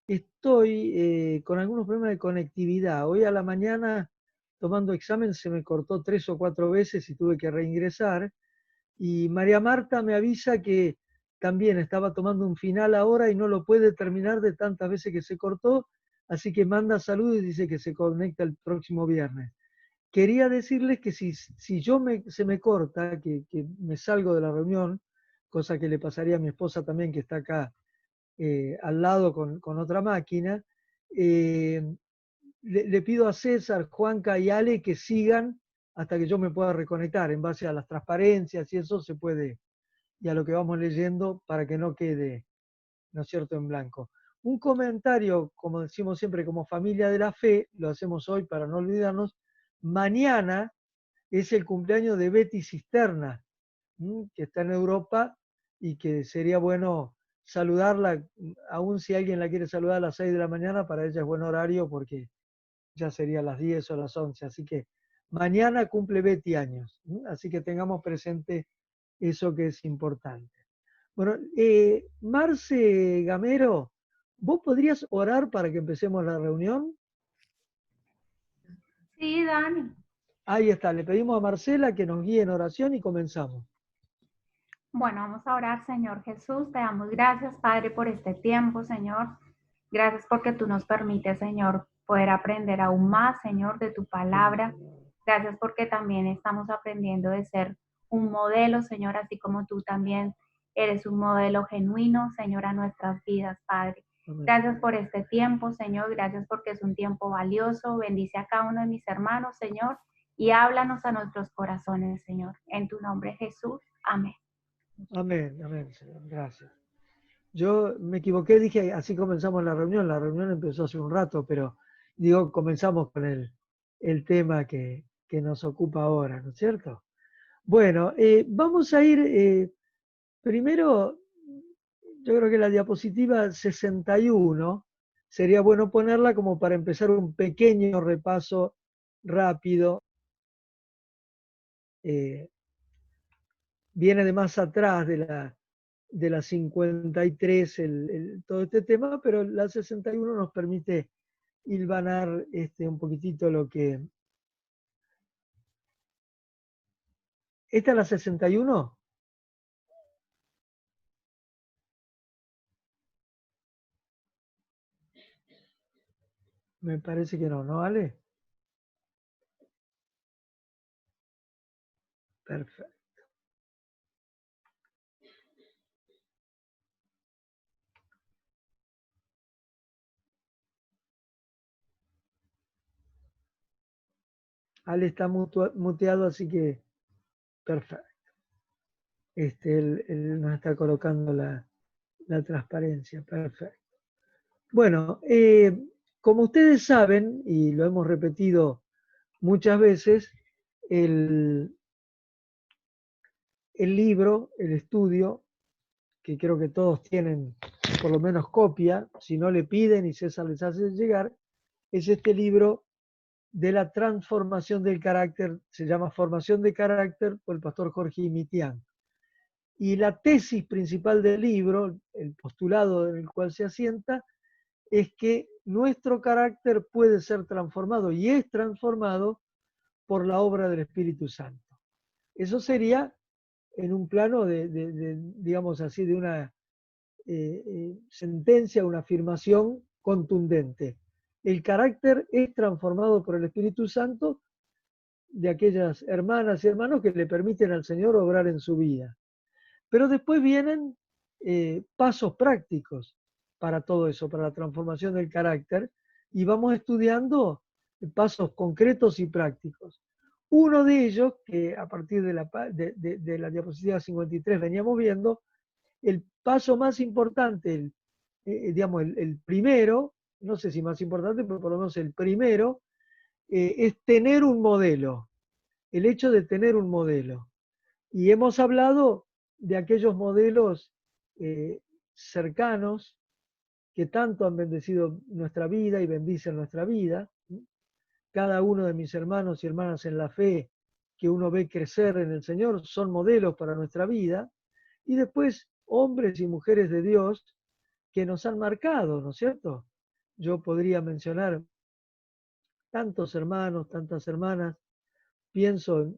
Estoy con algunos problemas de conectividad. Hoy a la mañana, tomando examen, se me cortó 3 o 4 veces y tuve que reingresar. Y María Marta me avisa que también estaba tomando un final ahora y no lo puede terminar de tantas veces que se cortó. Así que manda saludos y dice que se conecta el próximo viernes. Quería decirles que si se me corta, que me salgo de la reunión, cosa que le pasaría a mi esposa también, que está acá al lado con otra máquina, eh, le pido a César, Juanca y Ale que sigan hasta que yo me pueda reconectar en base a las transparencias y eso se puede, y a lo que vamos leyendo para que no quede, ¿no es cierto?, en blanco. Un comentario, como decimos siempre, como familia de la fe, lo hacemos hoy para no olvidarnos, mañana es el cumpleaños de Betty Cisterna, que está en Europa y que sería bueno saludarla, aun si alguien la quiere saludar a las 6 de la mañana, para ella es buen horario porque ya sería las 10 o las 11. Así que mañana cumple Betty años, así que tengamos presente eso que es importante. Bueno, Marce Gamero, ¿vos podrías orar para que empecemos la reunión? Sí, Dani. Ahí está, le pedimos a Marcela que nos guíe en oración y comenzamos. Bueno, vamos a orar, Señor Jesús. Te damos gracias, Padre, por este tiempo, Señor. Gracias porque tú nos permites, Señor, poder aprender aún más, Señor, de tu palabra. Gracias porque también estamos aprendiendo de ser un modelo, Señor, así como tú también eres un modelo genuino, Señor, a nuestras vidas, Padre. Amén. Gracias por este tiempo, Señor. Gracias porque es un tiempo valioso. Bendice a cada uno de mis hermanos, Señor, y háblanos a nuestros corazones, Señor. En tu nombre, Jesús. Amén. Amén, amén, Señor, gracias. Yo me equivoqué, dije así comenzamos la reunión empezó hace un rato, pero digo, comenzamos con el tema que nos ocupa ahora, ¿no es cierto? Bueno, vamos a ir primero, yo creo que la diapositiva 61 sería bueno ponerla como para empezar un pequeño repaso rápido. eh, Viene de más atrás de la 53 todo este tema, pero la 61 nos permite hilvanar un poquitito lo que... ¿Esta es la 61? Me parece que no, ¿no, Ale? Perfecto. Ale está muteado, así que perfecto. Él nos está colocando la transparencia, perfecto. Bueno, como ustedes saben, y lo hemos repetido muchas veces, el, el libro, el estudio, que creo que todos tienen por lo menos copia, si no le piden y César les hace llegar, es este libro de la transformación del carácter, se llama Formación de Carácter por el pastor Jorge Imitián. Y la tesis principal del libro, el postulado en el cual se asienta, es que nuestro carácter puede ser transformado y es transformado por la obra del Espíritu Santo. Eso sería en un plano digamos así, de una sentencia, una afirmación contundente. El carácter es transformado por el Espíritu Santo de aquellas hermanas y hermanos que le permiten al Señor obrar en su vida. Pero después vienen pasos prácticos para todo eso, para la transformación del carácter, y vamos estudiando pasos concretos y prácticos. Uno de ellos, que a partir de la diapositiva 53 veníamos viendo, el paso más importante, digamos, el primero, no sé si más importante, pero por lo menos el primero, es tener un modelo, el hecho de tener un modelo. Y hemos hablado de aquellos modelos eh, cercanos que tanto han bendecido nuestra vida y bendicen nuestra vida. Cada uno de mis hermanos y hermanas en la fe que uno ve crecer en el Señor son modelos para nuestra vida. Y después hombres y mujeres de Dios que nos han marcado, ¿no es cierto? yo podría mencionar tantos hermanos, tantas hermanas. Pienso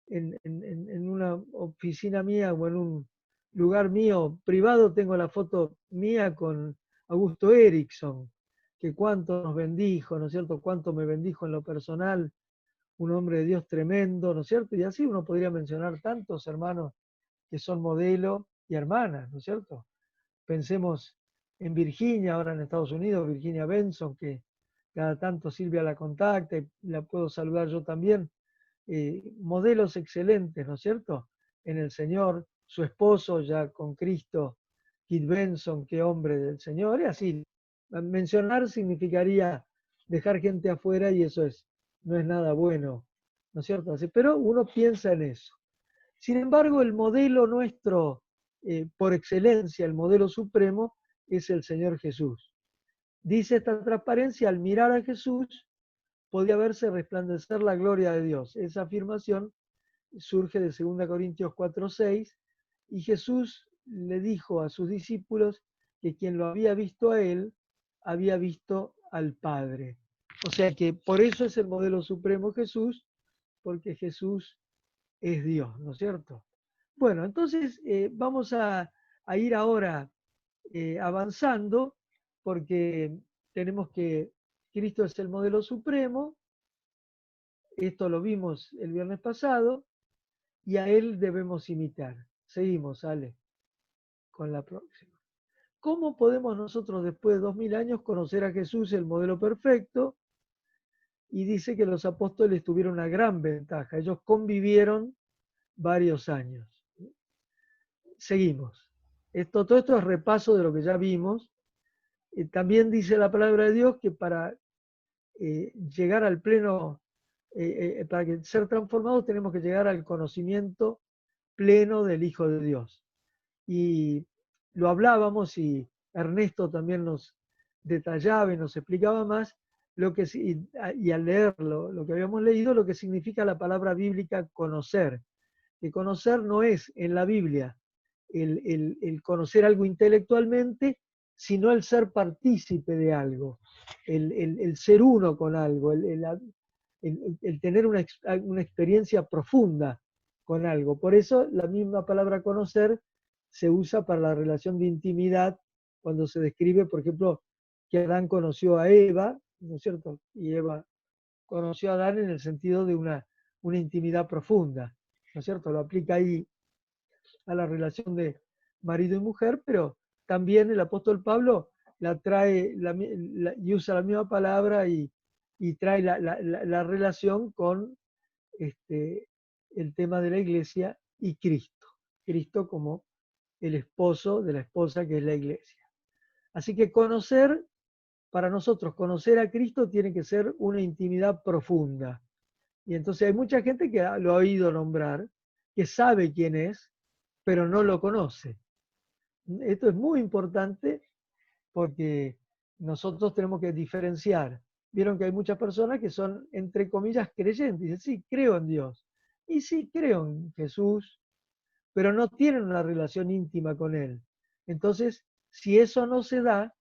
en una oficina mía o en un lugar mío privado, tengo la foto mía con Augusto Erickson, que cuánto nos bendijo, ¿no es cierto? Cuánto me bendijo en lo personal, un hombre de Dios tremendo, ¿no es cierto? Y así uno podría mencionar tantos hermanos que son modelo y hermanas, ¿no es cierto? Pensemos en Virginia, ahora en Estados Unidos, Virginia Benson, que cada tanto Silvia la contacta y la puedo saludar yo también. Modelos excelentes, ¿no es cierto? En el Señor, su esposo ya con Cristo, Kit Benson, qué hombre del Señor, y así. Mencionar significaría dejar gente afuera y eso no es nada bueno, ¿no es cierto? Pero uno piensa en eso. Sin embargo, el modelo nuestro, por excelencia, el modelo supremo, es el Señor Jesús. Dice esta transparencia, al mirar a Jesús, podía verse resplandecer la gloria de Dios. Esa afirmación surge de 2 Corintios 4:6, y Jesús le dijo a sus discípulos que quien lo había visto a él, había visto al Padre. O sea que por eso es el modelo supremo Jesús, porque Jesús es Dios, ¿no es cierto? Bueno, entonces vamos a ir ahora avanzando, porque tenemos que, Cristo es el modelo supremo, esto lo vimos el viernes pasado, y a Él debemos imitar. Seguimos, Ale, con la próxima. ¿Cómo podemos nosotros, después de 2000 años, conocer a Jesús, el modelo perfecto? Y dice que los apóstoles tuvieron una gran ventaja. Ellos convivieron varios años. Seguimos. Todo esto es repaso de lo que ya vimos. También dice la palabra de Dios que para llegar al pleno, para que ser transformados tenemos que llegar al conocimiento pleno del Hijo de Dios. Y lo hablábamos y Ernesto también nos detallaba y nos explicaba más lo que, y al leerlo, lo que habíamos leído, lo que significa la palabra bíblica conocer. Que conocer no es en la Biblia el conocer algo intelectualmente, sino el ser partícipe de algo, el ser uno con algo, el tener una experiencia profunda con algo. Por eso la misma palabra conocer se usa para la relación de intimidad cuando se describe, por ejemplo, que Adán conoció a Eva, ¿no es cierto? Y Eva conoció a Adán en el sentido de una intimidad profunda, ¿no es cierto? Lo aplica ahí a la relación de marido y mujer, pero también el apóstol Pablo la trae y usa la misma palabra y trae la relación con el tema de la iglesia y Cristo. Cristo como el esposo de la esposa que es la iglesia. Así que para nosotros, conocer a Cristo tiene que ser una intimidad profunda. Y entonces hay mucha gente que lo ha oído nombrar, que sabe quién es, pero no lo conoce. Esto es muy importante porque nosotros tenemos que diferenciar. Vieron que hay muchas personas que son, entre comillas, creyentes. Dicen, sí, creo en Dios. Y sí, creo en Jesús, pero no tienen una relación íntima con Él. Entonces, si eso no se da,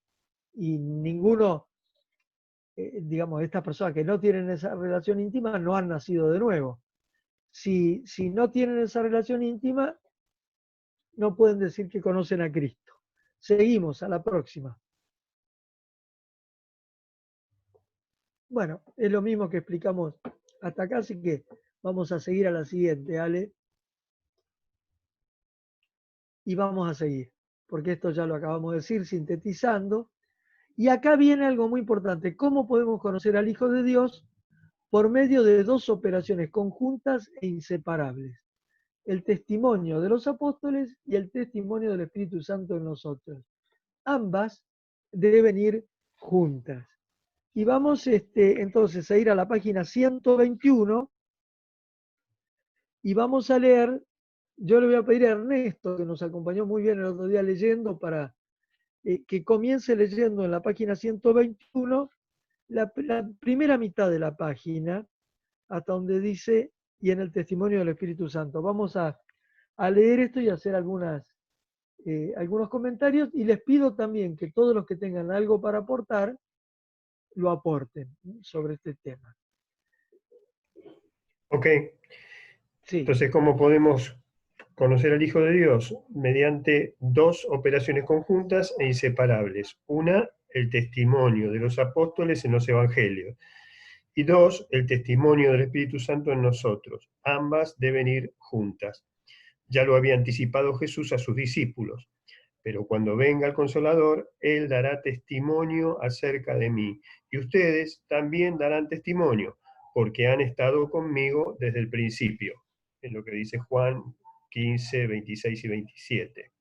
y ninguno, digamos, de estas personas que no tienen esa relación íntima, no han nacido de nuevo. Si no tienen esa relación íntima, no pueden decir que conocen a Cristo. Seguimos a la próxima. Bueno, es lo mismo que explicamos hasta acá, así que vamos a seguir a la siguiente, Ale. Y vamos a seguir, porque esto ya lo acabamos de decir, sintetizando. Y acá viene algo muy importante. ¿Cómo podemos conocer al Hijo de Dios? Por medio de dos operaciones conjuntas e inseparables. El testimonio de los apóstoles y el testimonio del Espíritu Santo en nosotros. Ambas deben ir juntas. Y vamos entonces a ir a la página 121 y vamos a leer. Yo le voy a pedir a Ernesto, que nos acompañó muy bien el otro día leyendo, para que comience leyendo en la página 121 la primera mitad de la página, hasta donde dice, y en el testimonio del Espíritu Santo. Vamos a leer esto y hacer algunas algunos comentarios y les pido también que todos los que tengan algo para aportar, lo aporten sobre este tema. Ok, Sí, entonces, ¿cómo podemos conocer al Hijo de Dios? Mediante dos operaciones conjuntas e inseparables. Una, el testimonio de los apóstoles en los evangelios. Y dos, el testimonio del Espíritu Santo en nosotros. Ambas deben ir juntas. Ya lo había anticipado Jesús a sus discípulos. Pero cuando venga el Consolador, Él dará testimonio acerca de mí. Y ustedes también darán testimonio, porque han estado conmigo desde el principio. Es lo que dice Juan 15, 26 y 27.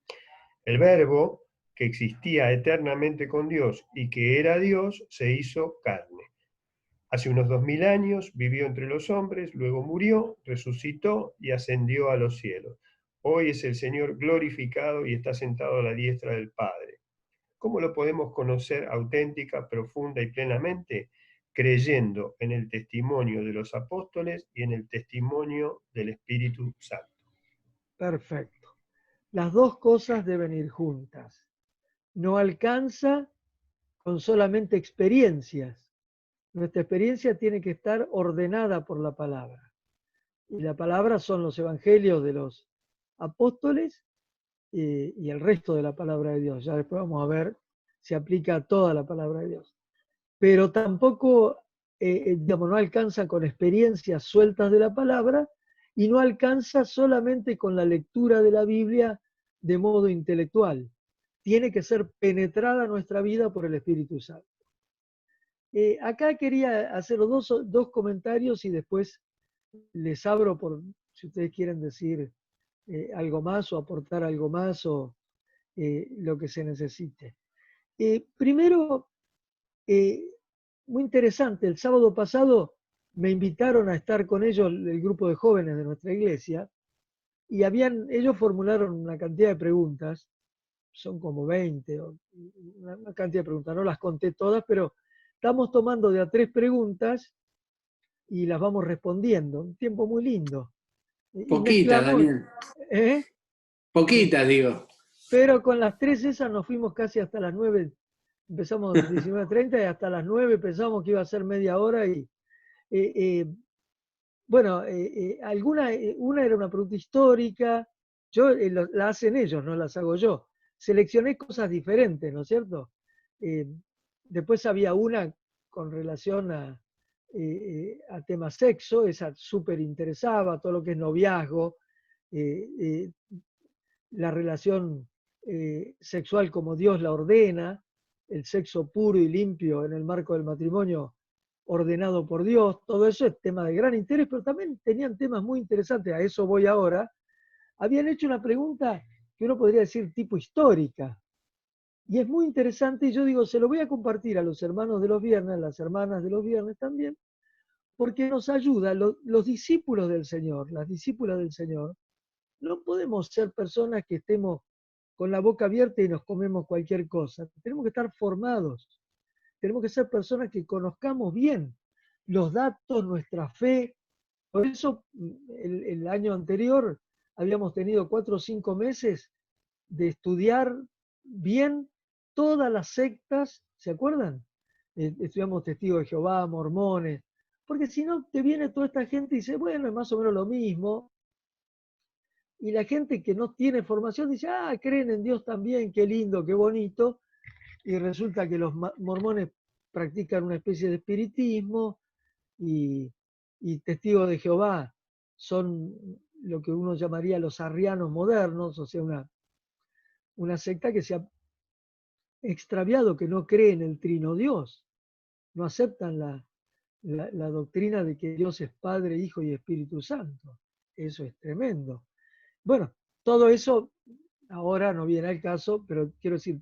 El Verbo, que existía eternamente con Dios y que era Dios, se hizo carne. Hace unos 2000 años vivió entre los hombres, luego murió, resucitó y ascendió a los cielos. Hoy es el Señor glorificado y está sentado a la diestra del Padre. ¿Cómo lo podemos conocer auténtica, profunda y plenamente? Creyendo en el testimonio de los apóstoles y en el testimonio del Espíritu Santo. perfecto. Las dos cosas deben ir juntas. No alcanza con solamente experiencias. Nuestra experiencia tiene que estar ordenada por la palabra. Y la palabra son los evangelios de los apóstoles y el resto de la palabra de Dios. Ya después vamos a ver si aplica a toda la palabra de Dios. Pero tampoco, digamos, no alcanza con experiencias sueltas de la palabra y no alcanza solamente con la lectura de la Biblia de modo intelectual. Tiene que ser penetrada nuestra vida por el Espíritu Santo. Acá quería hacer dos comentarios y después les abro por si ustedes quieren decir algo más o aportar algo más o lo que se necesite. Primero, muy interesante, el sábado pasado me invitaron a estar con ellos, el grupo de jóvenes de nuestra iglesia, y ellos formularon una cantidad de preguntas, son como 20, una cantidad de preguntas, no las conté todas, pero estamos tomando de a 3 preguntas y las vamos respondiendo, un tiempo muy lindo. Y Poquitas, mezclamos, Daniel. ¿eh? Poquitas, digo. Pero con las 3 esas nos fuimos casi hasta las 9, empezamos 19:30 y hasta las 9 pensamos que iba a ser media hora y bueno, una era una pregunta histórica, la hacen ellos, no las hago yo. Seleccioné cosas diferentes, ¿no es cierto? Después había una con relación a tema sexo, esa súper interesaba, todo lo que es noviazgo, la relación sexual como Dios la ordena, el sexo puro y limpio en el marco del matrimonio ordenado por Dios, todo eso es tema de gran interés, pero también tenían temas muy interesantes, a eso voy ahora. Habían hecho una pregunta que uno podría decir tipo histórica, y es muy interesante, y yo digo, se lo voy a compartir a los hermanos de los viernes, a las hermanas de los viernes también, porque nos ayuda, los discípulos del Señor, las discípulas del Señor, no podemos ser personas que estemos con la boca abierta y nos comemos cualquier cosa. Tenemos que estar formados. Tenemos que ser personas que conozcamos bien los datos, nuestra fe. Por eso el año anterior habíamos tenido 4 o 5 meses de estudiar bien todas las sectas, ¿se acuerdan? Estudiamos testigos de Jehová, mormones, porque si no te viene toda esta gente y dice, bueno, es más o menos lo mismo, y la gente que no tiene formación dice, ah, creen en Dios también, qué lindo, qué bonito, y resulta que los mormones practican una especie de espiritismo y testigos de Jehová son lo que uno llamaría los arrianos modernos, o sea, una secta que se ha extraviado, que no cree en el trino Dios, no aceptan la doctrina de que Dios es Padre, Hijo y Espíritu Santo. Eso es tremendo. Bueno, todo eso ahora no viene al caso, pero quiero decir,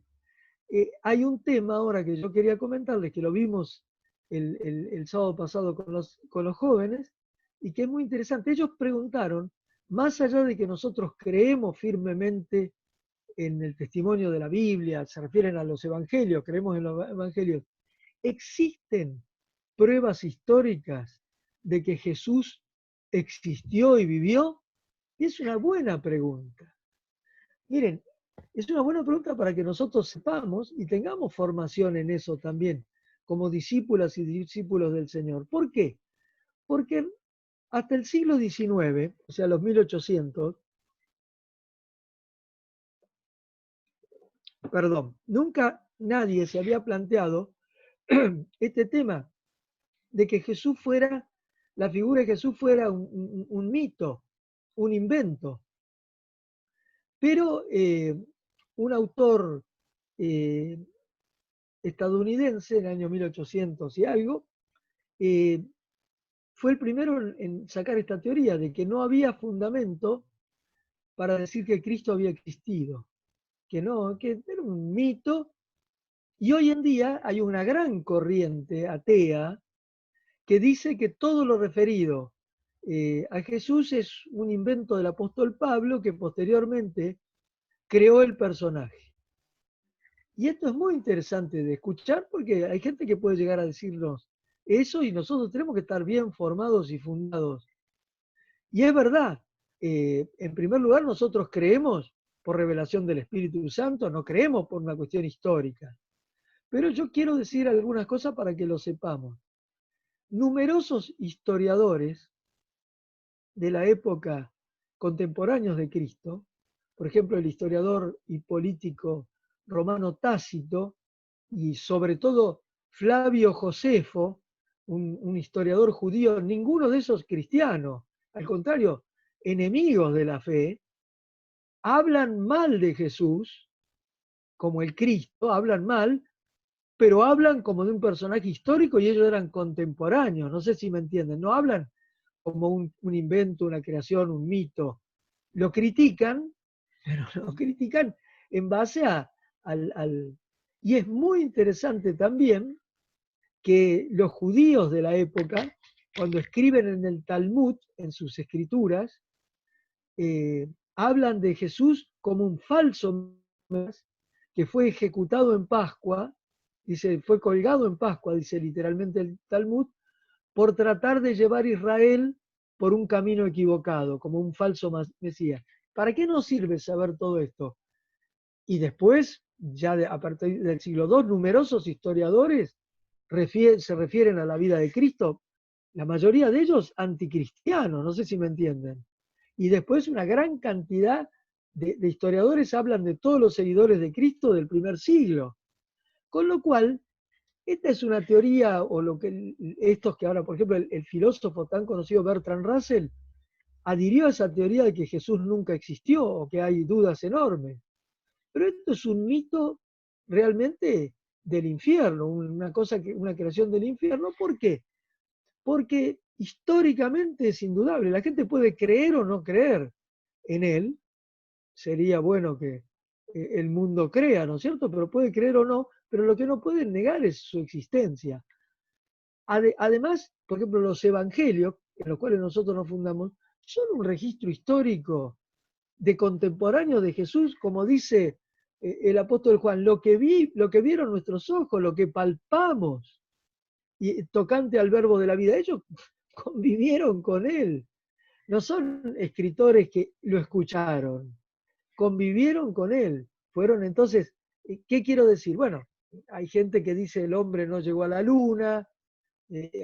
hay un tema ahora que yo quería comentarles, que lo vimos el sábado pasado con los jóvenes, y que es muy interesante. Ellos preguntaron, más allá de que nosotros creemos firmemente en el testimonio de la Biblia, se refieren a los evangelios, creemos en los evangelios, ¿existen pruebas históricas de que Jesús existió y vivió? Y es una buena pregunta. Miren, Es una buena pregunta para que nosotros sepamos y tengamos formación en eso también, como discípulas y discípulos del Señor. ¿Por qué? Porque hasta el siglo XIX, o sea, los 1800, nunca nadie se había planteado este tema de que Jesús fuera, la figura de Jesús fuera un mito, un invento. Pero un autor estadounidense en el año 1800 y algo, fue el primero en sacar esta teoría de que no había fundamento para decir que Cristo había existido, que no, que era un mito. Y hoy en día hay una gran corriente atea que dice que todo lo referido a Jesús es un invento del apóstol Pablo que posteriormente creó el personaje. Y esto es muy interesante de escuchar porque hay gente que puede llegar a decirnos eso y nosotros tenemos que estar bien formados y fundados. Y es verdad, en primer lugar nosotros creemos por revelación del Espíritu Santo, no creemos por una cuestión histórica. Pero yo quiero decir algunas cosas para que lo sepamos. Numerosos historiadores de la época contemporáneos de Cristo, por ejemplo el historiador y político romano Tácito, y sobre todo Flavio Josefo, un historiador judío, ninguno de esos cristianos, al contrario, enemigos de la fe, hablan mal de Jesús, como el Cristo, hablan mal, pero hablan como de un personaje histórico y ellos eran contemporáneos, no sé si me entienden, no hablan como un invento, una creación, un mito. Lo critican, pero lo critican en base al... Y es muy interesante también que los judíos de la época, cuando escriben en el Talmud, en sus escrituras, hablan de Jesús como un falso que fue ejecutado en Pascua, dice, fue colgado en Pascua, dice literalmente el Talmud, por tratar de llevar a Israel por un camino equivocado, como un falso Mesías. ¿Para qué nos sirve saber todo esto? Y después, ya a partir del siglo II, numerosos historiadores se refieren a la vida de Cristo, la mayoría de ellos anticristianos, no sé si me entienden. Y después una gran cantidad de historiadores hablan de todos los seguidores de Cristo del primer siglo. Con lo cual, esta es una teoría, o lo que estos que ahora, por ejemplo, el filósofo tan conocido Bertrand Russell adhirió a esa teoría de que Jesús nunca existió o que hay dudas enormes. Pero esto es un mito realmente del infierno, una creación del infierno. ¿Por qué? Porque históricamente es indudable. La gente puede creer o no creer en él. Sería bueno que el mundo crea, ¿no es cierto? Pero puede creer o no, pero lo que no pueden negar es su existencia. Además, por ejemplo, los evangelios, en los cuales nosotros nos fundamos, son un registro histórico de contemporáneos de Jesús, como dice el apóstol Juan, lo que vieron nuestros ojos, lo que palpamos, y tocante al verbo de la vida. Ellos convivieron con él. No son escritores que lo escucharon, convivieron con él. Fueron entonces, ¿qué quiero decir? Bueno, hay gente que dice el hombre no llegó a la luna,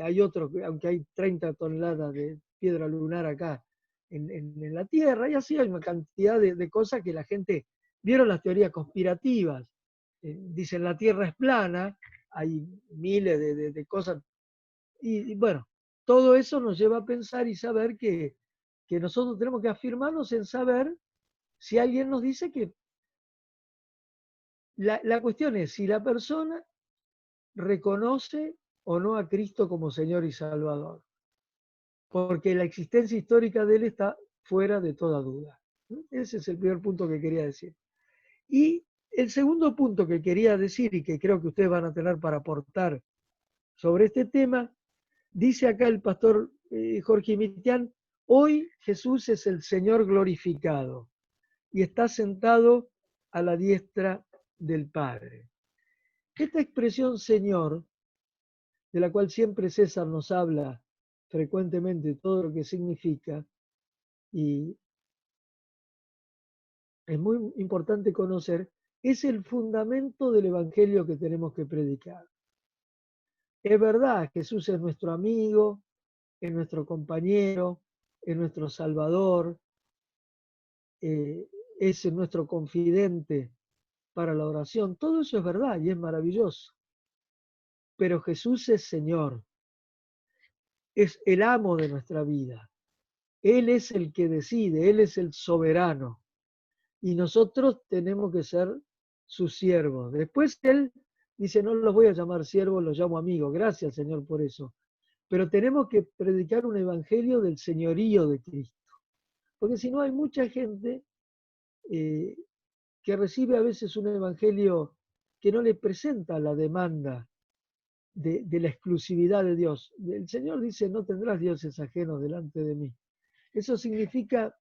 hay otros, aunque hay 30 toneladas de piedra lunar acá en la Tierra, y así hay una cantidad de cosas que la gente, vieron las teorías conspirativas, dicen la Tierra es plana, hay miles de cosas, y bueno, todo eso nos lleva a pensar y saber que nosotros tenemos que afirmarnos en saber si alguien nos dice que la cuestión es si la persona reconoce o no a Cristo como Señor y Salvador, porque la existencia histórica de Él está fuera de toda duda. Ese es el primer punto que quería decir. Y el segundo punto que quería decir y que creo que ustedes van a tener para aportar sobre este tema, dice acá el pastor Jorge Mitián, hoy Jesús es el Señor glorificado y está sentado a la diestra del Padre. Esta expresión Señor, de la cual siempre César nos habla frecuentemente todo lo que significa, y es muy importante conocer, es el fundamento del evangelio que tenemos que predicar. Es verdad, Jesús es nuestro amigo, es nuestro compañero, es nuestro salvador, es nuestro confidente para la oración. Todo eso es verdad y es maravilloso. Pero Jesús es Señor, es el amo de nuestra vida. Él es el que decide, Él es el soberano. Y nosotros tenemos que ser sus siervos. Después Él dice, no los voy a llamar siervos, los llamo amigos. Gracias, Señor, por eso. Pero tenemos que predicar un evangelio del señorío de Cristo. Porque si no hay mucha gente que recibe a veces un evangelio que no le presenta la demanda de la exclusividad de Dios. El Señor dice, no tendrás dioses ajenos delante de mí. Eso significa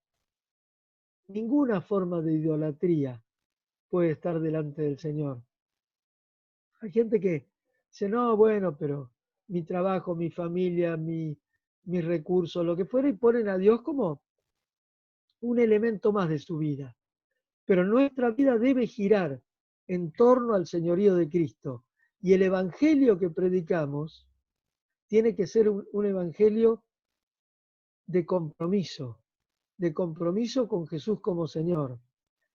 ninguna forma de idolatría puede estar delante del Señor. Hay gente que dice, no, bueno, pero mi trabajo, mi familia, mis recursos, lo que fuera, y ponen a Dios como un elemento más de su vida. Pero nuestra vida debe girar en torno al señorío de Cristo. Y el evangelio que predicamos tiene que ser un evangelio de compromiso con Jesús como Señor.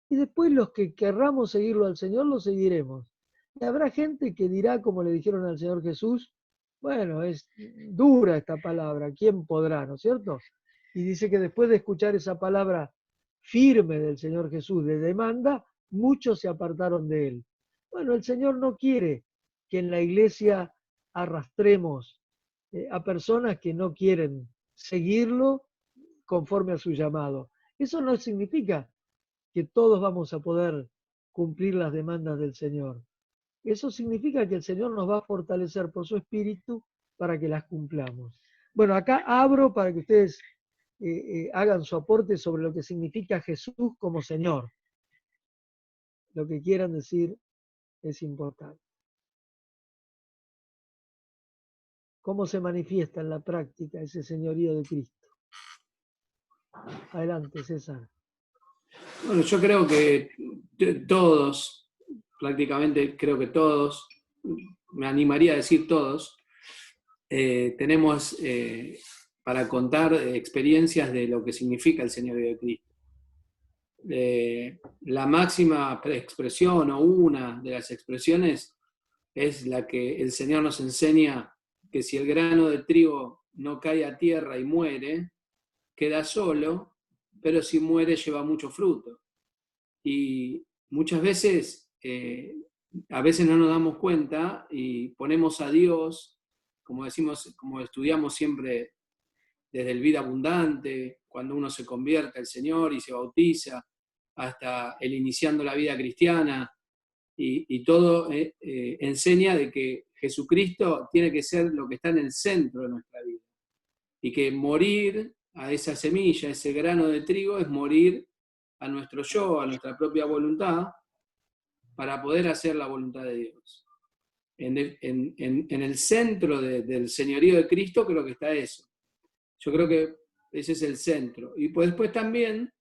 Y después los que querramos seguirlo al Señor, lo seguiremos. Y habrá gente que dirá, como le dijeron al Señor Jesús, bueno, es dura esta palabra, ¿quién podrá? ¿No es cierto? Y dice que después de escuchar esa palabra firme del Señor Jesús de demanda, muchos se apartaron de él. Bueno, el Señor no quiere que en la iglesia arrastremos a personas que no quieren seguirlo conforme a su llamado. Eso no significa que todos vamos a poder cumplir las demandas del Señor. Eso significa que el Señor nos va a fortalecer por su Espíritu para que las cumplamos. Bueno, acá abro para que ustedes hagan su aporte sobre lo que significa Jesús como Señor. Lo que quieran decir es importante. ¿Cómo se manifiesta en la práctica ese señorío de Cristo? Adelante, César. Bueno, yo creo que todos, prácticamente creo que todos, me animaría a decir todos, tenemos para contar experiencias de lo que significa el señorío de Cristo. La máxima expresión o una de las expresiones es la que el Señor nos enseña que si el grano de trigo no cae a tierra y muere, queda solo, pero si muere lleva mucho fruto. Y muchas veces, a veces no nos damos cuenta y ponemos a Dios, como decimos, como estudiamos siempre desde el vida abundante, cuando uno se convierte al Señor y se bautiza, hasta el iniciando la vida cristiana, y todo enseña de que Jesucristo tiene que ser lo que está en el centro de nuestra vida. Y que morir a esa semilla, ese grano de trigo, es morir a nuestro yo, a nuestra propia voluntad, para poder hacer la voluntad de Dios. En el centro del señorío de Cristo creo que está eso. Yo creo que ese es el centro. Y pues después también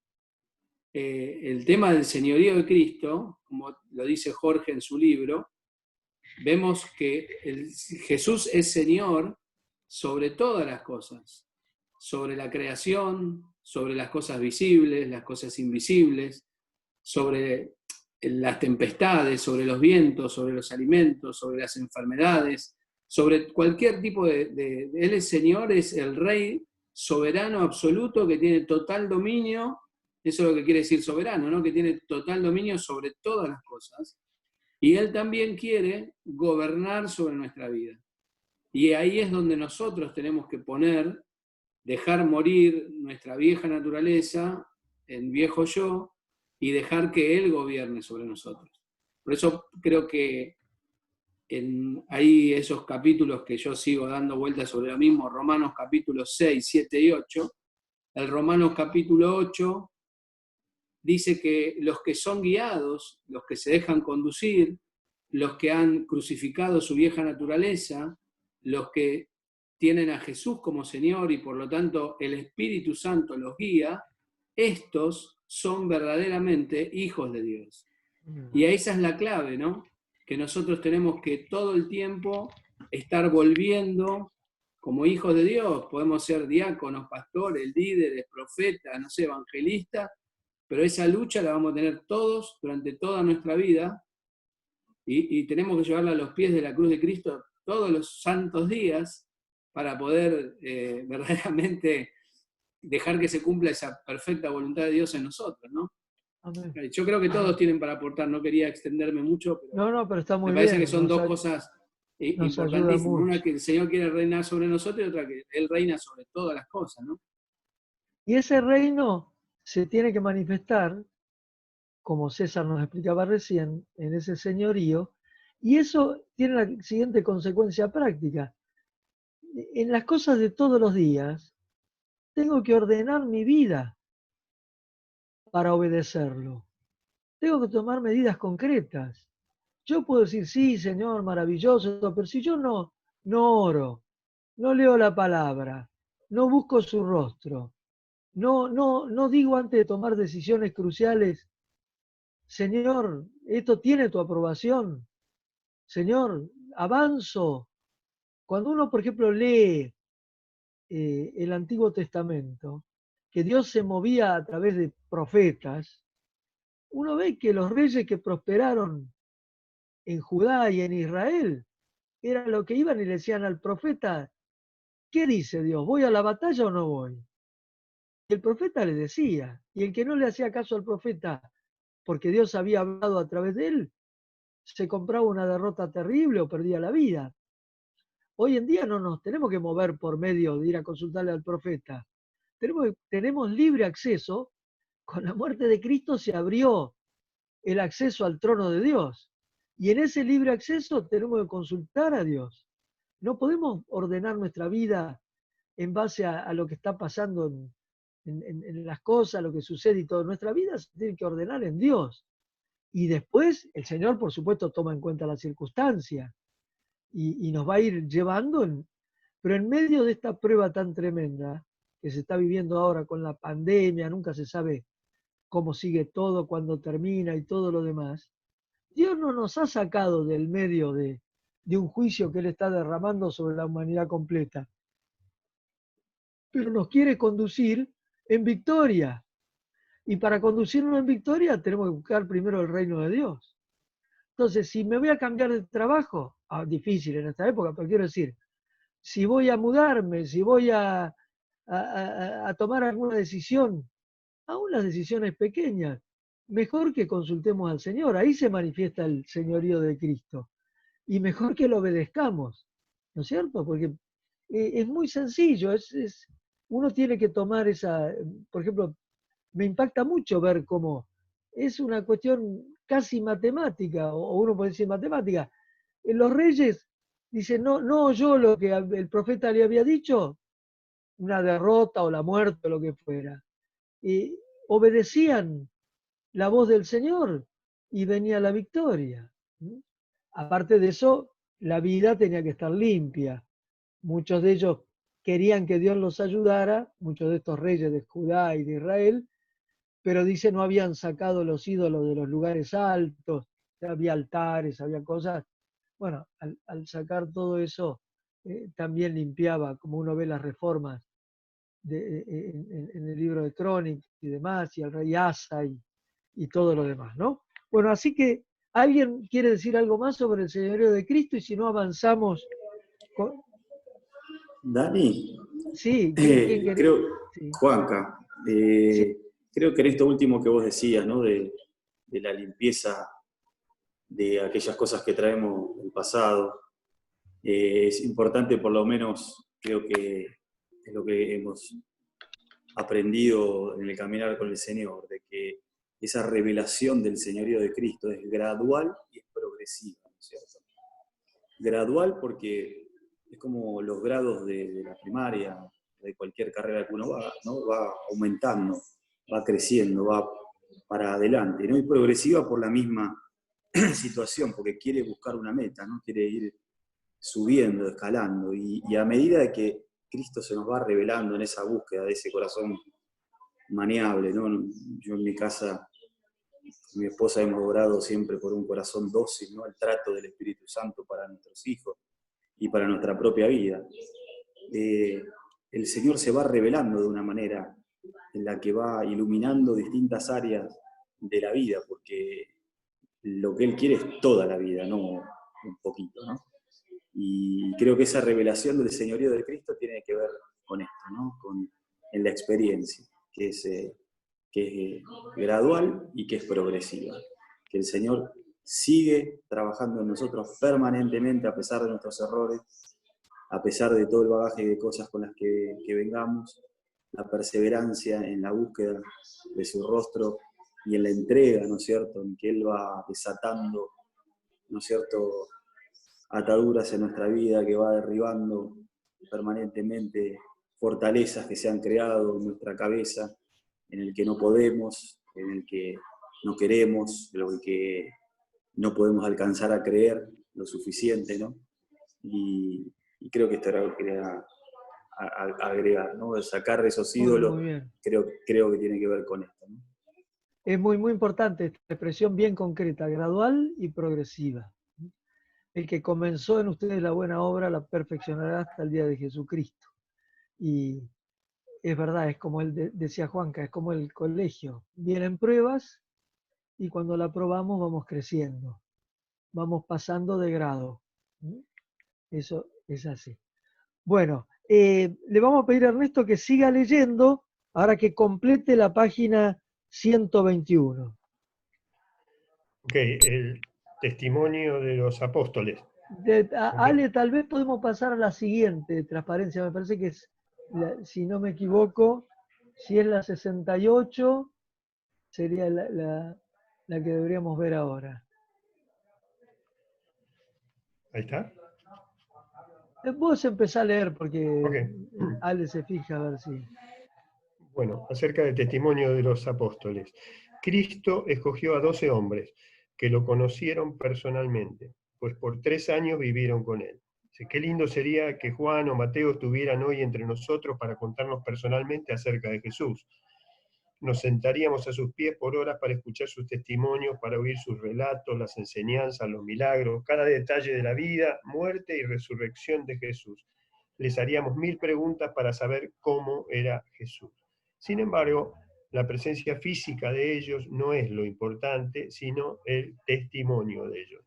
el tema del señorío de Cristo, como lo dice Jorge en su libro, vemos que Jesús es Señor sobre todas las cosas, sobre la creación, sobre las cosas visibles, las cosas invisibles, sobre las tempestades, sobre los vientos, sobre los alimentos, sobre las enfermedades, sobre cualquier tipo de Él es Señor, es el Rey soberano absoluto que tiene total dominio. Eso es lo que quiere decir soberano, ¿no? Que tiene total dominio sobre todas las cosas. Y Él también quiere gobernar sobre nuestra vida. Y ahí es donde nosotros tenemos que dejar morir nuestra vieja naturaleza, el viejo yo, y dejar que Él gobierne sobre nosotros. Por eso creo que hay esos capítulos que yo sigo dando vueltas sobre lo mismo, Romanos capítulos 6, 7 y 8. El Romanos capítulo 8 dice que los que son guiados, los que se dejan conducir, los que han crucificado su vieja naturaleza, los que tienen a Jesús como Señor y por lo tanto el Espíritu Santo los guía, estos son verdaderamente hijos de Dios. Y esa es la clave, ¿no? Que nosotros tenemos que todo el tiempo estar volviendo como hijos de Dios. Podemos ser diáconos, pastores, líderes, profetas, no sé, evangelistas, pero esa lucha la vamos a tener todos durante toda nuestra vida y tenemos que llevarla a los pies de la cruz de Cristo todos los santos días para poder verdaderamente dejar que se cumpla esa perfecta voluntad de Dios en nosotros, ¿no? Amén. Yo creo que todos tienen para aportar, no quería extenderme mucho, pero No, pero está muy me parece bien. que son dos cosas nos ayuda importantísimas. mucho. Una que el Señor quiere reinar sobre nosotros y otra que Él reina sobre todas las cosas, ¿no? Y ese reino se tiene que manifestar, como César nos explicaba recién, en ese señorío, y eso tiene la siguiente consecuencia práctica. En las cosas de todos los días, tengo que ordenar mi vida para obedecerlo. Tengo que tomar medidas concretas. Yo puedo decir, sí, Señor, maravilloso, pero si yo no oro, no leo la palabra, no busco su rostro, no digo antes de tomar decisiones cruciales, Señor, esto tiene tu aprobación, Señor, avanzo. Cuando uno, por ejemplo, lee el Antiguo Testamento, que Dios se movía a través de profetas, uno ve que los reyes que prosperaron en Judá y en Israel era lo que iban y le decían al profeta, ¿qué dice Dios? ¿Voy a la batalla o no voy? Y el profeta le decía, y el que no le hacía caso al profeta porque Dios había hablado a través de él, se compraba una derrota terrible o perdía la vida. Hoy en día no nos tenemos que mover por medio de ir a consultarle al profeta. Tenemos libre acceso. Con la muerte de Cristo se abrió el acceso al trono de Dios. Y en ese libre acceso tenemos que consultar a Dios. No podemos ordenar nuestra vida en base a lo que está pasando en las cosas, lo que sucede y todo. Nuestra vida se tiene que ordenar en Dios. Y después el Señor, por supuesto, toma en cuenta las circunstancias y nos va a ir llevando. Pero en medio de esta prueba tan tremenda que se está viviendo ahora con la pandemia, nunca se sabe cómo sigue todo, cuándo termina y todo lo demás, Dios no nos ha sacado del medio de un juicio que Él está derramando sobre la humanidad completa, pero nos quiere conducir en victoria. Y para conducirnos en victoria tenemos que buscar primero el reino de Dios. Entonces, si me voy a cambiar de trabajo, difícil en esta época, pero quiero decir, si voy a mudarme, si voy a tomar alguna decisión, aún las decisiones pequeñas, mejor que consultemos al Señor. Ahí se manifiesta el señorío de Cristo. Y mejor que lo obedezcamos, ¿no es cierto? Porque es muy sencillo, uno tiene que tomar por ejemplo, me impacta mucho ver cómo es una cuestión casi matemática, o uno puede decir matemática. Los reyes dicen, no oyó lo que el profeta le había dicho, una derrota o la muerte o lo que fuera. Y obedecían la voz del Señor y venía la victoria. Aparte de eso, la vida tenía que estar limpia. Muchos de ellos querían que Dios los ayudara, muchos de estos reyes de Judá y de Israel, pero dice no habían sacado los ídolos de los lugares altos, había altares, había cosas. Bueno, al sacar todo eso, también limpiaba, como uno ve las reformas en el libro de Crónicas y demás, y el rey Asa y todo lo demás, ¿no? Bueno, así que ¿alguien quiere decir algo más sobre el señorío de Cristo? Y si no, avanzamos con... Dani, Sí, ¿quién quiere? Sí. Juanca, Sí. creo que en esto último que vos decías, ¿no? De la limpieza de aquellas cosas que traemos del pasado, es importante, por lo menos, creo que es lo que hemos aprendido en el caminar con el Señor, de que esa revelación del señorío de Cristo es gradual y es progresiva, ¿no es cierto? Gradual porque es como los grados de la primaria, de cualquier carrera que uno va, ¿no? Va aumentando, va creciendo, va para adelante, ¿no? Y progresiva por la misma situación, porque quiere buscar una meta, ¿no? Quiere ir subiendo, escalando, y a medida de que Cristo se nos va revelando en esa búsqueda de ese corazón maniable, ¿no? Yo en mi casa, mi esposa hemos orado siempre por un corazón dócil, ¿no? El trato del Espíritu Santo para nuestros hijos y para nuestra propia vida. El Señor se va revelando de una manera en la que va iluminando distintas áreas de la vida, porque lo que Él quiere es toda la vida, no un poquito, ¿no? Y creo que esa revelación del señorío de Cristo tiene que ver con esto, ¿no? En la experiencia, que es gradual y que es progresiva. Que el Señor sigue trabajando en nosotros permanentemente a pesar de nuestros errores, a pesar de todo el bagaje de cosas con las que vengamos, la perseverancia en la búsqueda de su rostro y en la entrega, ¿no es cierto?, en que Él va desatando, ¿no es cierto?, ataduras en nuestra vida, que va derribando permanentemente fortalezas que se han creado en nuestra cabeza, en el que no podemos, en el que no queremos, en lo que no podemos alcanzar a creer lo suficiente, ¿no? Y creo que esto era lo que quería agregar, ¿no? El sacar de esos ídolos, Muy bien. creo que tiene que ver con esto, ¿no? Es muy, muy importante esta expresión bien concreta, gradual y progresiva. El que comenzó en ustedes la buena obra la perfeccionará hasta el día de Jesucristo. Y es verdad, es como él decía Juanca, es como el colegio. Vienen pruebas y cuando la aprobamos vamos creciendo, vamos pasando de grado. Eso es así. Bueno, le vamos a pedir a Ernesto que siga leyendo, ahora que complete la página 121. Ok, el testimonio de los apóstoles. Ale, tal vez podemos pasar a la siguiente transparencia, me parece que es, si no me equivoco, si es la 68, sería la que deberíamos ver ahora. Ahí está. Vos empezá a leer porque Ok. Ale se fija a ver si... Bueno, acerca del testimonio de los apóstoles. Cristo escogió a 12 hombres que lo conocieron personalmente, pues por 3 años vivieron con él. Qué lindo sería que Juan o Mateo estuvieran hoy entre nosotros para contarnos personalmente acerca de Jesús. Nos sentaríamos a sus pies por horas para escuchar sus testimonios, para oír sus relatos, las enseñanzas, los milagros, cada detalle de la vida, muerte y resurrección de Jesús. Les haríamos 1000 preguntas para saber cómo era Jesús. Sin embargo, la presencia física de ellos no es lo importante, sino el testimonio de ellos.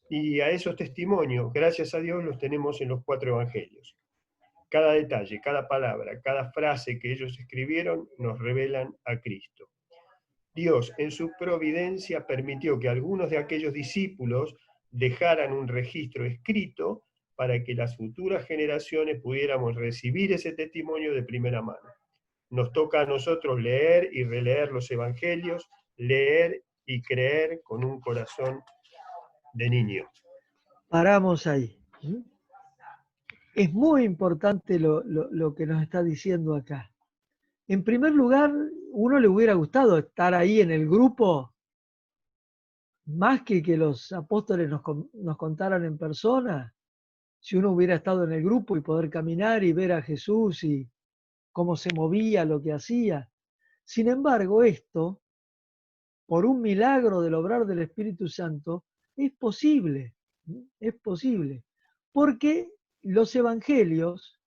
Y a esos testimonios, gracias a Dios, los tenemos en los 4 evangelios. Cada detalle, cada palabra, cada frase que ellos escribieron nos revelan a Cristo. Dios, en su providencia, permitió que algunos de aquellos discípulos dejaran un registro escrito para que las futuras generaciones pudiéramos recibir ese testimonio de primera mano. Nos toca a nosotros leer y releer los evangelios, leer y creer con un corazón de niño. Paramos ahí. Es muy importante lo que nos está diciendo acá. En primer lugar, uno le hubiera gustado estar ahí en el grupo, más que los apóstoles nos contaran en persona. Si uno hubiera estado en el grupo y poder caminar y ver a Jesús y cómo se movía, lo que hacía. Sin embargo, esto, por un milagro del obrar del Espíritu Santo, es posible, porque los evangelios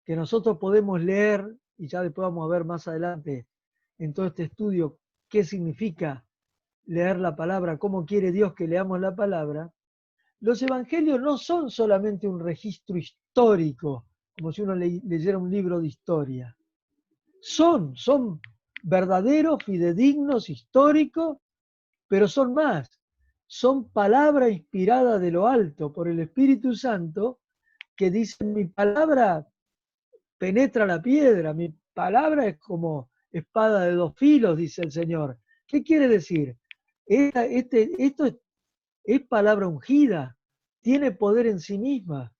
que nosotros podemos leer, y ya después vamos a ver más adelante en todo este estudio qué significa leer la palabra, cómo quiere Dios que leamos la palabra, los evangelios no son solamente un registro histórico, como si uno leyera un libro de historia. Son verdaderos, fidedignos, históricos, pero son más. Son palabra inspirada de lo alto por el Espíritu Santo que dice: mi palabra penetra la piedra, mi palabra es como espada de 2 filos, dice el Señor. ¿Qué quiere decir? Esto es palabra ungida, tiene poder en sí misma.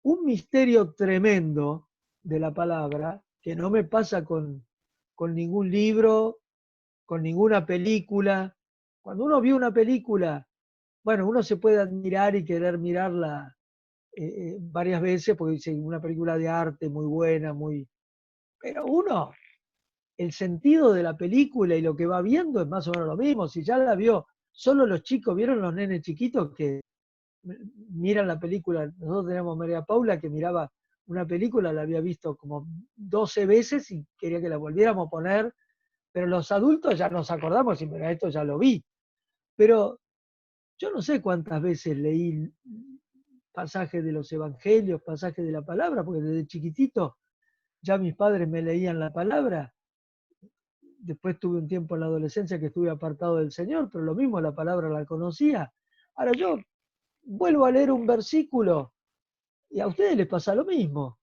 Un misterio tremendo de la palabra que no me pasa con ningún libro, con ninguna película. Cuando uno vio una película, bueno, uno se puede admirar y querer mirarla varias veces porque dice una película de arte muy buena, pero uno el sentido de la película y lo que va viendo es más o menos lo mismo. Si ya la vio, solo los chicos, ¿vieron los nenes chiquitos que miran la película? Nosotros tenemos María Paula que miraba una película, la había visto como 12 veces y quería que la volviéramos a poner, pero los adultos ya nos acordamos y mira, esto ya lo vi. Pero yo no sé cuántas veces leí pasajes de los evangelios, pasajes de la palabra, porque desde chiquitito ya mis padres me leían la palabra. Después tuve un tiempo en la adolescencia que estuve apartado del Señor, pero lo mismo la palabra la conocía. Ahora yo vuelvo a leer un versículo y a ustedes les pasa lo mismo.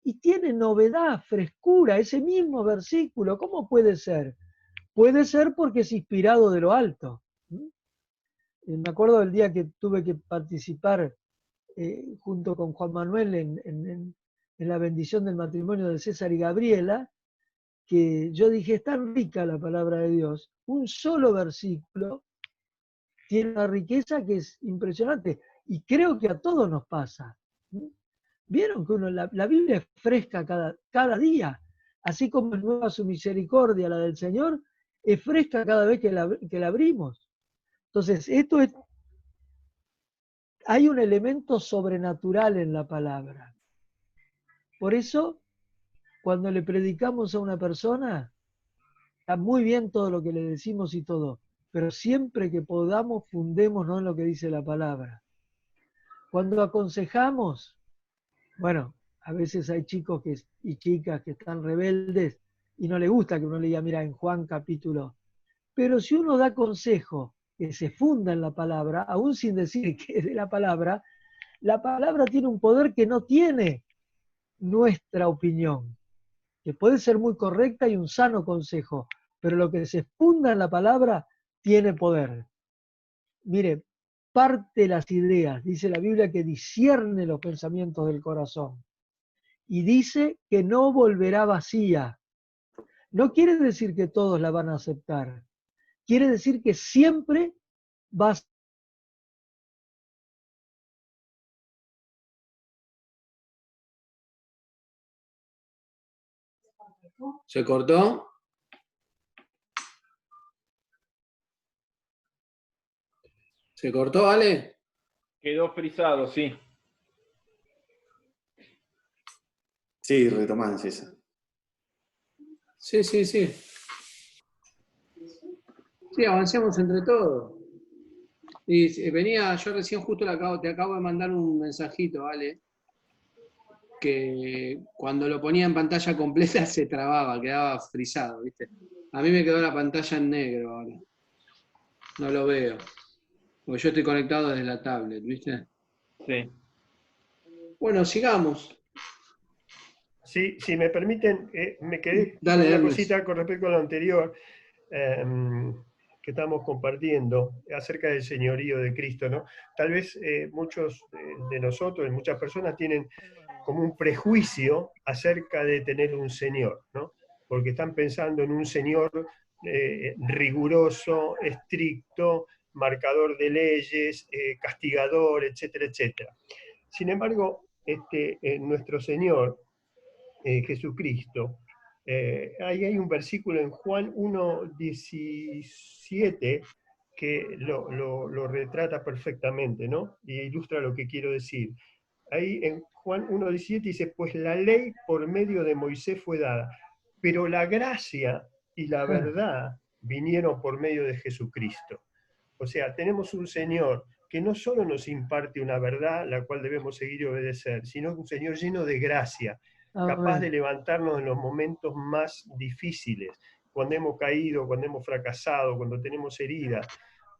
Y tiene novedad, frescura, ese mismo versículo. ¿Cómo puede ser? Puede ser porque es inspirado de lo alto. Me acuerdo del día que tuve que participar junto con Juan Manuel en la bendición del matrimonio de César y Gabriela, que yo dije, es tan rica la palabra de Dios, un solo versículo tiene una riqueza que es impresionante, y creo que a todos nos pasa. Vieron que la Biblia es fresca cada día, así como es nueva su misericordia, la del Señor, es fresca cada vez que la abrimos. Entonces, hay un elemento sobrenatural en la palabra. Por eso, cuando le predicamos a una persona, está muy bien todo lo que le decimos y todo, pero siempre que podamos, fundémonos en lo que dice la palabra. Cuando aconsejamos, bueno, a veces hay chicos y chicas que están rebeldes y no les gusta que uno le diga, mira, en Juan capítulo. Pero si uno da consejo que se funda en la palabra, aún sin decir que es de la palabra tiene un poder que no tiene nuestra opinión, que puede ser muy correcta y un sano consejo, pero lo que se funda en la palabra tiene poder. Mire, parte las ideas, dice la Biblia que discierne los pensamientos del corazón y dice que no volverá vacía. No quiere decir que todos la van a aceptar, quiere decir que siempre va a... ¿Se cortó? ¿Se cortó, Ale? Quedó frisado, sí. Sí, retomás, César. Sí. Sí, avancemos entre todos. Y venía, yo recién justo te acabo de mandar un mensajito, Ale, que cuando lo ponía en pantalla completa se trababa, quedaba frisado, ¿viste? A mí me quedó la pantalla en negro ahora. No lo veo. Porque yo estoy conectado desde la tablet, ¿viste? Sí. Bueno, sigamos. Sí, si me permiten, me quedé Dale, con una Ernest. cosita con respecto a lo anterior que estamos compartiendo acerca del señorío de Cristo, ¿no? Tal vez muchos de nosotros, muchas personas tienen como un prejuicio acerca de tener un señor, ¿no? Porque están pensando en un señor riguroso, estricto, marcador de leyes, castigador, etcétera, etcétera. Sin embargo, nuestro Señor Jesucristo, ahí hay un versículo en Juan 1:17 que lo retrata perfectamente, ¿no? Y ilustra lo que quiero decir. Ahí en Juan 1:17 dice, pues la ley por medio de Moisés fue dada, pero la gracia y la verdad vinieron por medio de Jesucristo. O sea, tenemos un Señor que no solo nos imparte una verdad, la cual debemos seguir y obedecer, sino un Señor lleno de gracia, capaz de levantarnos en los momentos más difíciles, cuando hemos caído, cuando hemos fracasado, cuando tenemos heridas,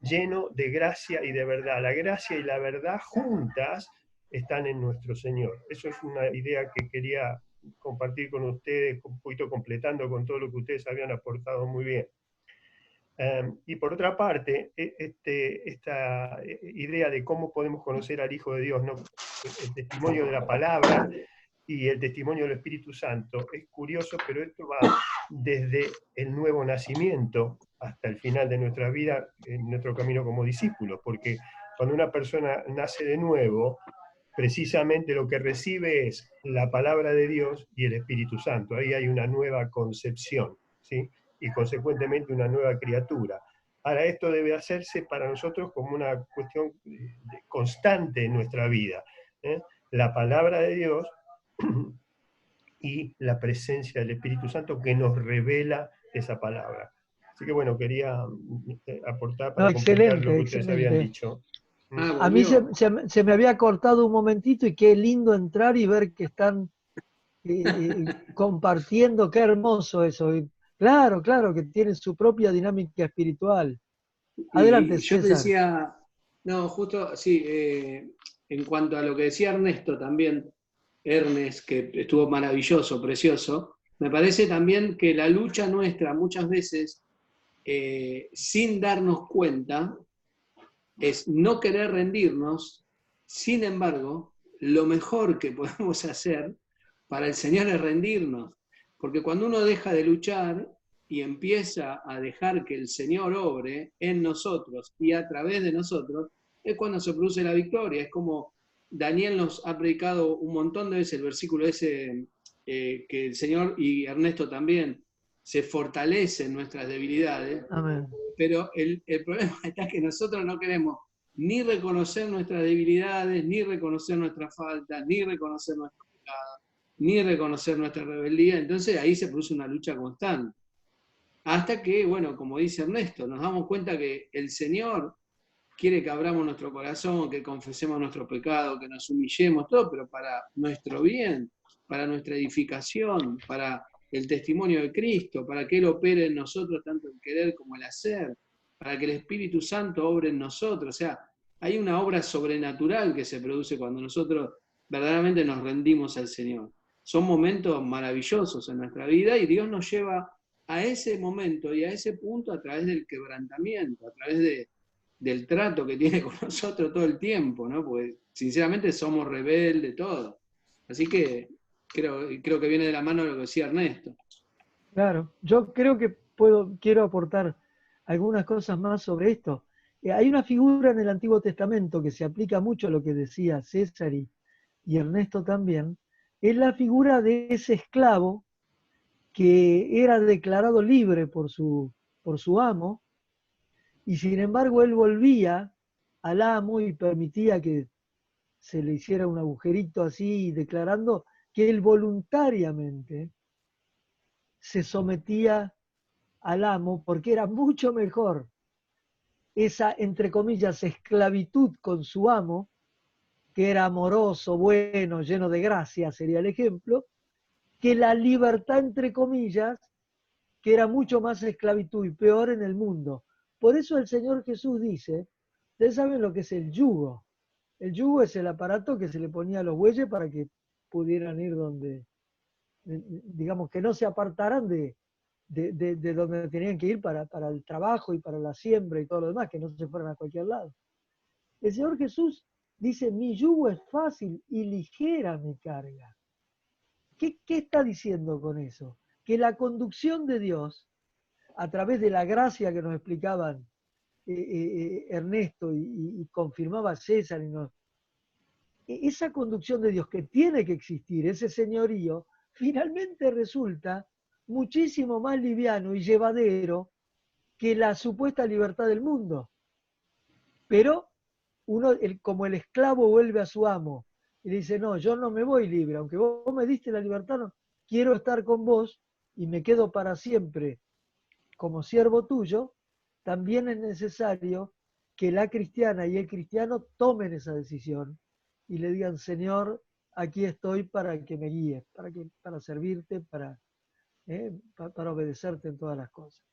lleno de gracia y de verdad. La gracia y la verdad juntas están en nuestro Señor. Eso es una idea que quería compartir con ustedes, un poquito completando con todo lo que ustedes habían aportado muy bien. Y por otra parte, esta idea de cómo podemos conocer al Hijo de Dios, ¿no? El testimonio de la palabra y el testimonio del Espíritu Santo, es curioso, pero esto va desde el nuevo nacimiento hasta el final de nuestra vida, en nuestro camino como discípulos, porque cuando una persona nace de nuevo, precisamente lo que recibe es la palabra de Dios y el Espíritu Santo. Ahí hay una nueva concepción. ¿sí? Y consecuentemente una nueva criatura. Ahora, esto debe hacerse para nosotros como una cuestión constante en nuestra vida. La palabra de Dios y la presencia del Espíritu Santo que nos revela esa palabra. Así que bueno, quería aportar para No, completar lo excelente, que ustedes habían excelente. dicho. A mí volvió. se me había cortado un momentito y qué lindo entrar y ver que están compartiendo, qué hermoso eso. Y claro, claro, que tiene su propia dinámica espiritual. Adelante, Y yo te César. decía, no, justo, sí, en cuanto a lo que decía Ernesto también, Ernest, que estuvo maravilloso, precioso, me parece también que la lucha nuestra muchas veces, sin darnos cuenta, es no querer rendirnos. Sin embargo, lo mejor que podemos hacer para el Señor es rendirnos, porque cuando uno deja de luchar y empieza a dejar que el Señor obre en nosotros y a través de nosotros, es cuando se produce la victoria. Es como Daniel nos ha predicado un montón de veces el versículo ese, que el Señor y Ernesto también se fortalecen nuestras debilidades, Amén. pero el problema está que nosotros no queremos ni reconocer nuestras debilidades, ni reconocer nuestras faltas, ni reconocer nuestros pecados, ni reconocer nuestra rebeldía. Entonces ahí se produce una lucha constante. Hasta que, bueno, como dice Ernesto, nos damos cuenta que el Señor quiere que abramos nuestro corazón, que confesemos nuestro pecado, que nos humillemos, todo, pero para nuestro bien, para nuestra edificación, para el testimonio de Cristo, para que Él opere en nosotros tanto el querer como el hacer, para que el Espíritu Santo obre en nosotros. O sea, hay una obra sobrenatural que se produce cuando nosotros verdaderamente nos rendimos al Señor. Son momentos maravillosos en nuestra vida y Dios nos lleva a ese momento y a ese punto a través del quebrantamiento, a través del trato que tiene con nosotros todo el tiempo, ¿no? Porque sinceramente somos rebeldes, todo. Así que creo que viene de la mano de lo que decía Ernesto. Claro, yo creo que quiero aportar algunas cosas más sobre esto. Hay una figura en el Antiguo Testamento que se aplica mucho a lo que decía César y Ernesto también, es la figura de ese esclavo que era declarado libre por su amo, y sin embargo él volvía al amo y permitía que se le hiciera un agujerito así, declarando que él voluntariamente se sometía al amo porque era mucho mejor esa, entre comillas, esclavitud con su amo, que era amoroso, bueno, lleno de gracia, sería el ejemplo, que la libertad, entre comillas, que era mucho más esclavitud y peor en el mundo. Por eso el Señor Jesús dice, ustedes saben lo que es el yugo. El yugo es el aparato que se le ponía a los bueyes para que pudieran ir donde, digamos, que no se apartaran de donde tenían que ir para el trabajo y para la siembra y todo lo demás, que no se fueran a cualquier lado. El Señor Jesús dice, mi yugo es fácil y ligera mi carga. ¿Qué está diciendo con eso? Que la conducción de Dios, a través de la gracia que nos explicaban Ernesto y confirmaba César, esa conducción de Dios que tiene que existir, ese señorío, finalmente resulta muchísimo más liviano y llevadero que la supuesta libertad del mundo. Pero como el esclavo vuelve a su amo y le dice, no, yo no me voy libre, aunque vos me diste la libertad, no, quiero estar con vos y me quedo para siempre como siervo tuyo, también es necesario que la cristiana y el cristiano tomen esa decisión y le digan, Señor, aquí estoy para que me guíes, para servirte, para obedecerte en todas las cosas.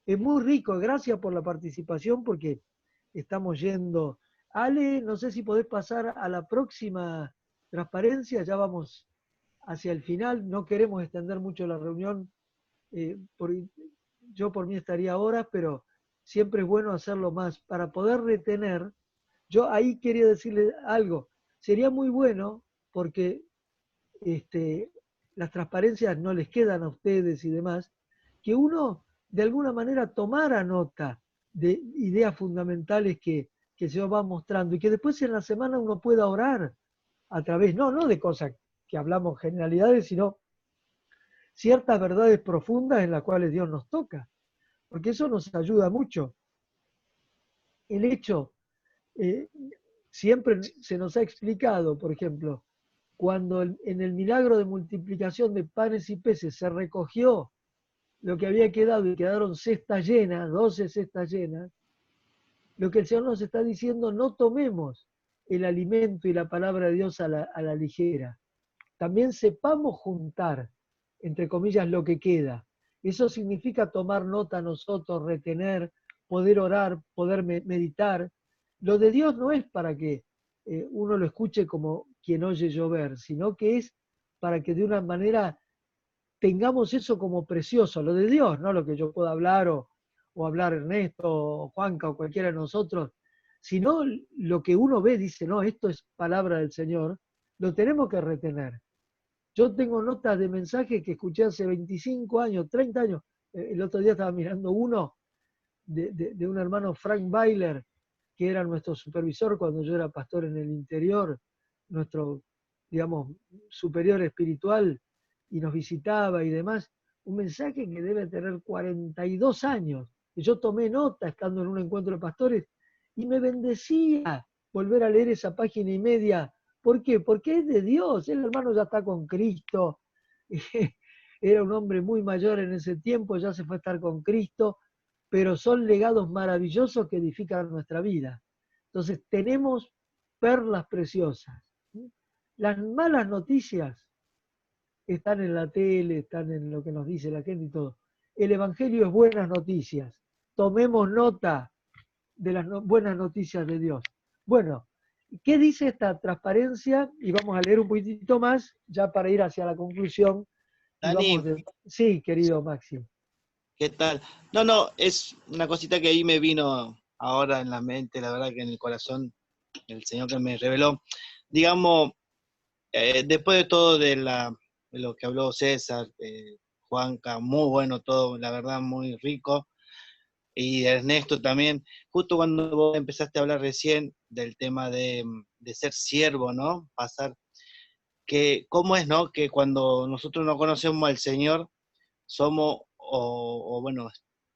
Es muy rico, gracias por la participación porque estamos yendo. Ale, no sé si podés pasar a la próxima transparencia, ya vamos hacia el final, no queremos extender mucho la reunión, yo por mí estaría horas, pero siempre es bueno hacerlo más para poder retener. Yo ahí quería decirle algo, sería muy bueno porque las transparencias no les quedan a ustedes y demás, que uno de alguna manera tomara nota de ideas fundamentales que se va mostrando y que después en la semana uno pueda orar a través, no de cosas que hablamos generalidades, sino ciertas verdades profundas en las cuales Dios nos toca, porque eso nos ayuda mucho. El hecho, siempre se nos ha explicado, por ejemplo, cuando en el milagro de multiplicación de panes y peces se recogió lo que había quedado y quedaron cestas llenas, 12 cestas llenas, lo que el Señor nos está diciendo, no tomemos el alimento y la palabra de Dios a la ligera. También sepamos juntar, entre comillas, lo que queda. Eso significa tomar nota nosotros, retener, poder orar, poder meditar. Lo de Dios no es para que uno lo escuche como quien oye llover, sino que es para que de una manera tengamos eso como precioso, lo de Dios, no lo que yo pueda hablar o hablar Ernesto o Juanca o cualquiera de nosotros, sino lo que uno ve, dice, no, esto es palabra del Señor, lo tenemos que retener. Yo tengo notas de mensajes que escuché hace 25 años, 30 años. El otro día estaba mirando uno de un hermano Frank Bailer, que era nuestro supervisor cuando yo era pastor en el interior, nuestro, digamos, superior espiritual, y nos visitaba y demás. Un mensaje que debe tener 42 años. Y yo tomé nota estando en un encuentro de pastores y me bendecía volver a leer esa página y media. ¿Por qué? Porque es de Dios. El hermano ya está con Cristo. Era un hombre muy mayor en ese tiempo, ya se fue a estar con Cristo, pero son legados maravillosos que edifican nuestra vida. Entonces tenemos perlas preciosas. Las malas noticias están en la tele, están en lo que nos dice la gente y todo. El Evangelio es buenas noticias. Tomemos nota de las buenas noticias de Dios. Bueno, ¿qué dice esta transparencia? Y vamos a leer un poquitito más, ya para ir hacia la conclusión. Dani, Sí, querido Maxi. ¿qué tal? No, es una cosita que ahí me vino ahora en la mente, la verdad que en el corazón, el Señor que me reveló. Digamos, después de todo de lo que habló César, Juanca, muy bueno todo, la verdad, muy rico. Y Ernesto también, justo cuando vos empezaste a hablar recién del tema de ser siervo, ¿no? Pasar, que cómo es, ¿no? Que cuando nosotros no conocemos al Señor, somos, o bueno,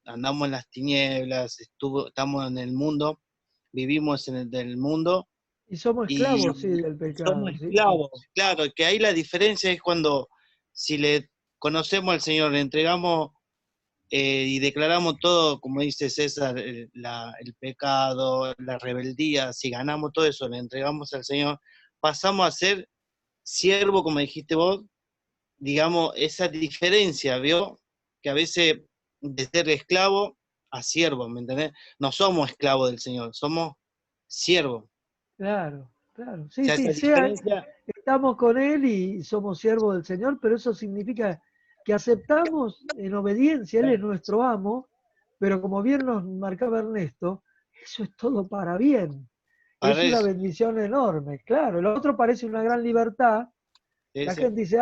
andamos en las tinieblas, estamos en el mundo, vivimos en el del mundo. Y somos Y esclavos, sí, del pecado. somos esclavos, sí. Claro, que ahí la diferencia es cuando, si le conocemos al Señor, le entregamos y declaramos todo, como dice César, el pecado, la rebeldía, si ganamos todo eso, le entregamos al Señor, pasamos a ser siervo, como dijiste vos, digamos, esa diferencia, ¿vio? Que a veces de ser esclavo a siervo, ¿me entendés? No somos esclavos del Señor, somos siervos. Claro, claro. O Sí, sea, sí, esa diferencia... estamos con Él y somos siervos del Señor, pero eso significa que aceptamos en obediencia, Él es nuestro amo, pero como bien nos marcaba Ernesto, eso es todo para bien. Es una bendición enorme, claro. Lo otro parece una gran libertad. La gente dice,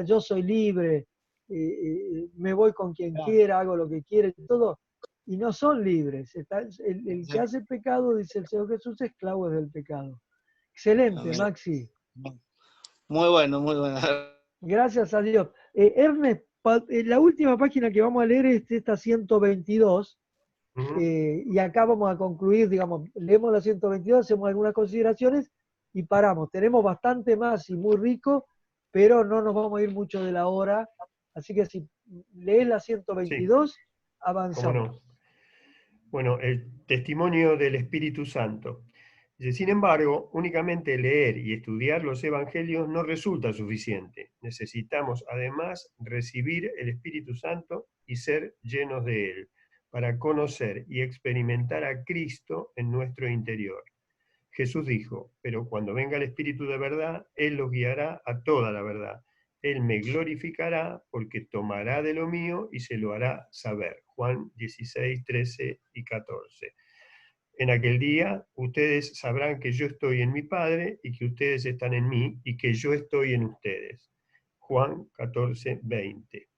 yo soy libre, me voy con quien quiera, hago lo que quiera, todo. Y no son libres. El que hace pecado, dice el Señor Jesús, esclavo es del pecado. Excelente, amén. Maxi. Muy bueno, muy bueno. Gracias a Dios. Ernest, la última página que vamos a leer es esta 122. Y acá vamos a concluir, digamos, leemos la 122, hacemos algunas consideraciones y paramos. Tenemos bastante más y muy rico, pero no nos vamos a ir mucho de la hora. Así que si lees la 122, sí, avanzamos. ¿Cómo no? Bueno, el testimonio del Espíritu Santo. Sin embargo, únicamente leer y estudiar los evangelios no resulta suficiente. Necesitamos además recibir el Espíritu Santo y ser llenos de él, para conocer y experimentar a Cristo en nuestro interior. Jesús dijo, pero cuando venga el Espíritu de verdad, Él los guiará a toda la verdad. Él me glorificará porque tomará de lo mío y se lo hará saber. Juan 16, 13 y 14. En aquel día ustedes sabrán que yo estoy en mi Padre y que ustedes están en mí y que yo estoy en ustedes. Juan 14, 20.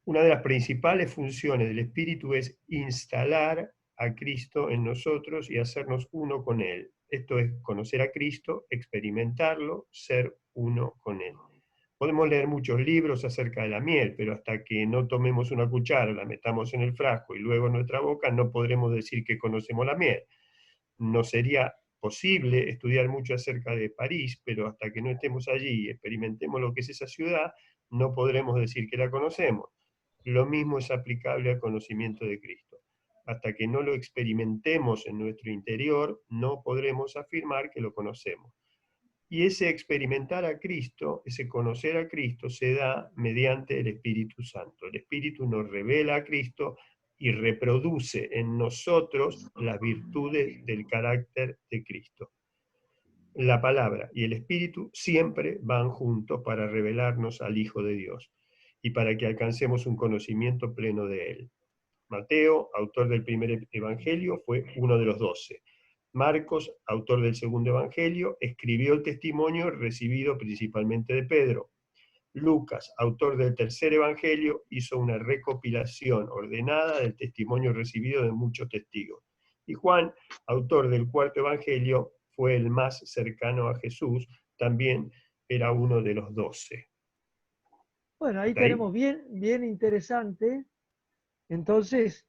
Una de las principales funciones del Espíritu es instalar a Cristo en nosotros y hacernos uno con Él. Esto es conocer a Cristo, experimentarlo, ser uno con Él. Podemos leer muchos libros acerca de la miel, pero hasta que no tomemos una cuchara, la metamos en el frasco y luego en nuestra boca, no podremos decir que conocemos la miel. No sería posible estudiar mucho acerca de París, pero hasta que no estemos allí y experimentemos lo que es esa ciudad, no podremos decir que la conocemos. Lo mismo es aplicable al conocimiento de Cristo. Hasta que no lo experimentemos en nuestro interior, no podremos afirmar que lo conocemos. Y ese experimentar a Cristo, ese conocer a Cristo, se da mediante el Espíritu Santo. El Espíritu nos revela a Cristo y reproduce en nosotros las virtudes del carácter de Cristo. La palabra y el Espíritu siempre van juntos para revelarnos al Hijo de Dios y para que alcancemos un conocimiento pleno de Él. Mateo, autor del primer evangelio, fue uno de los 12. Marcos, autor del segundo evangelio, escribió el testimonio recibido principalmente de Pedro. Lucas, autor del tercer evangelio, hizo una recopilación ordenada del testimonio recibido de muchos testigos. Y Juan, autor del cuarto evangelio, fue el más cercano a Jesús, también era uno de los 12. Bueno, ahí tenemos bien interesante, entonces,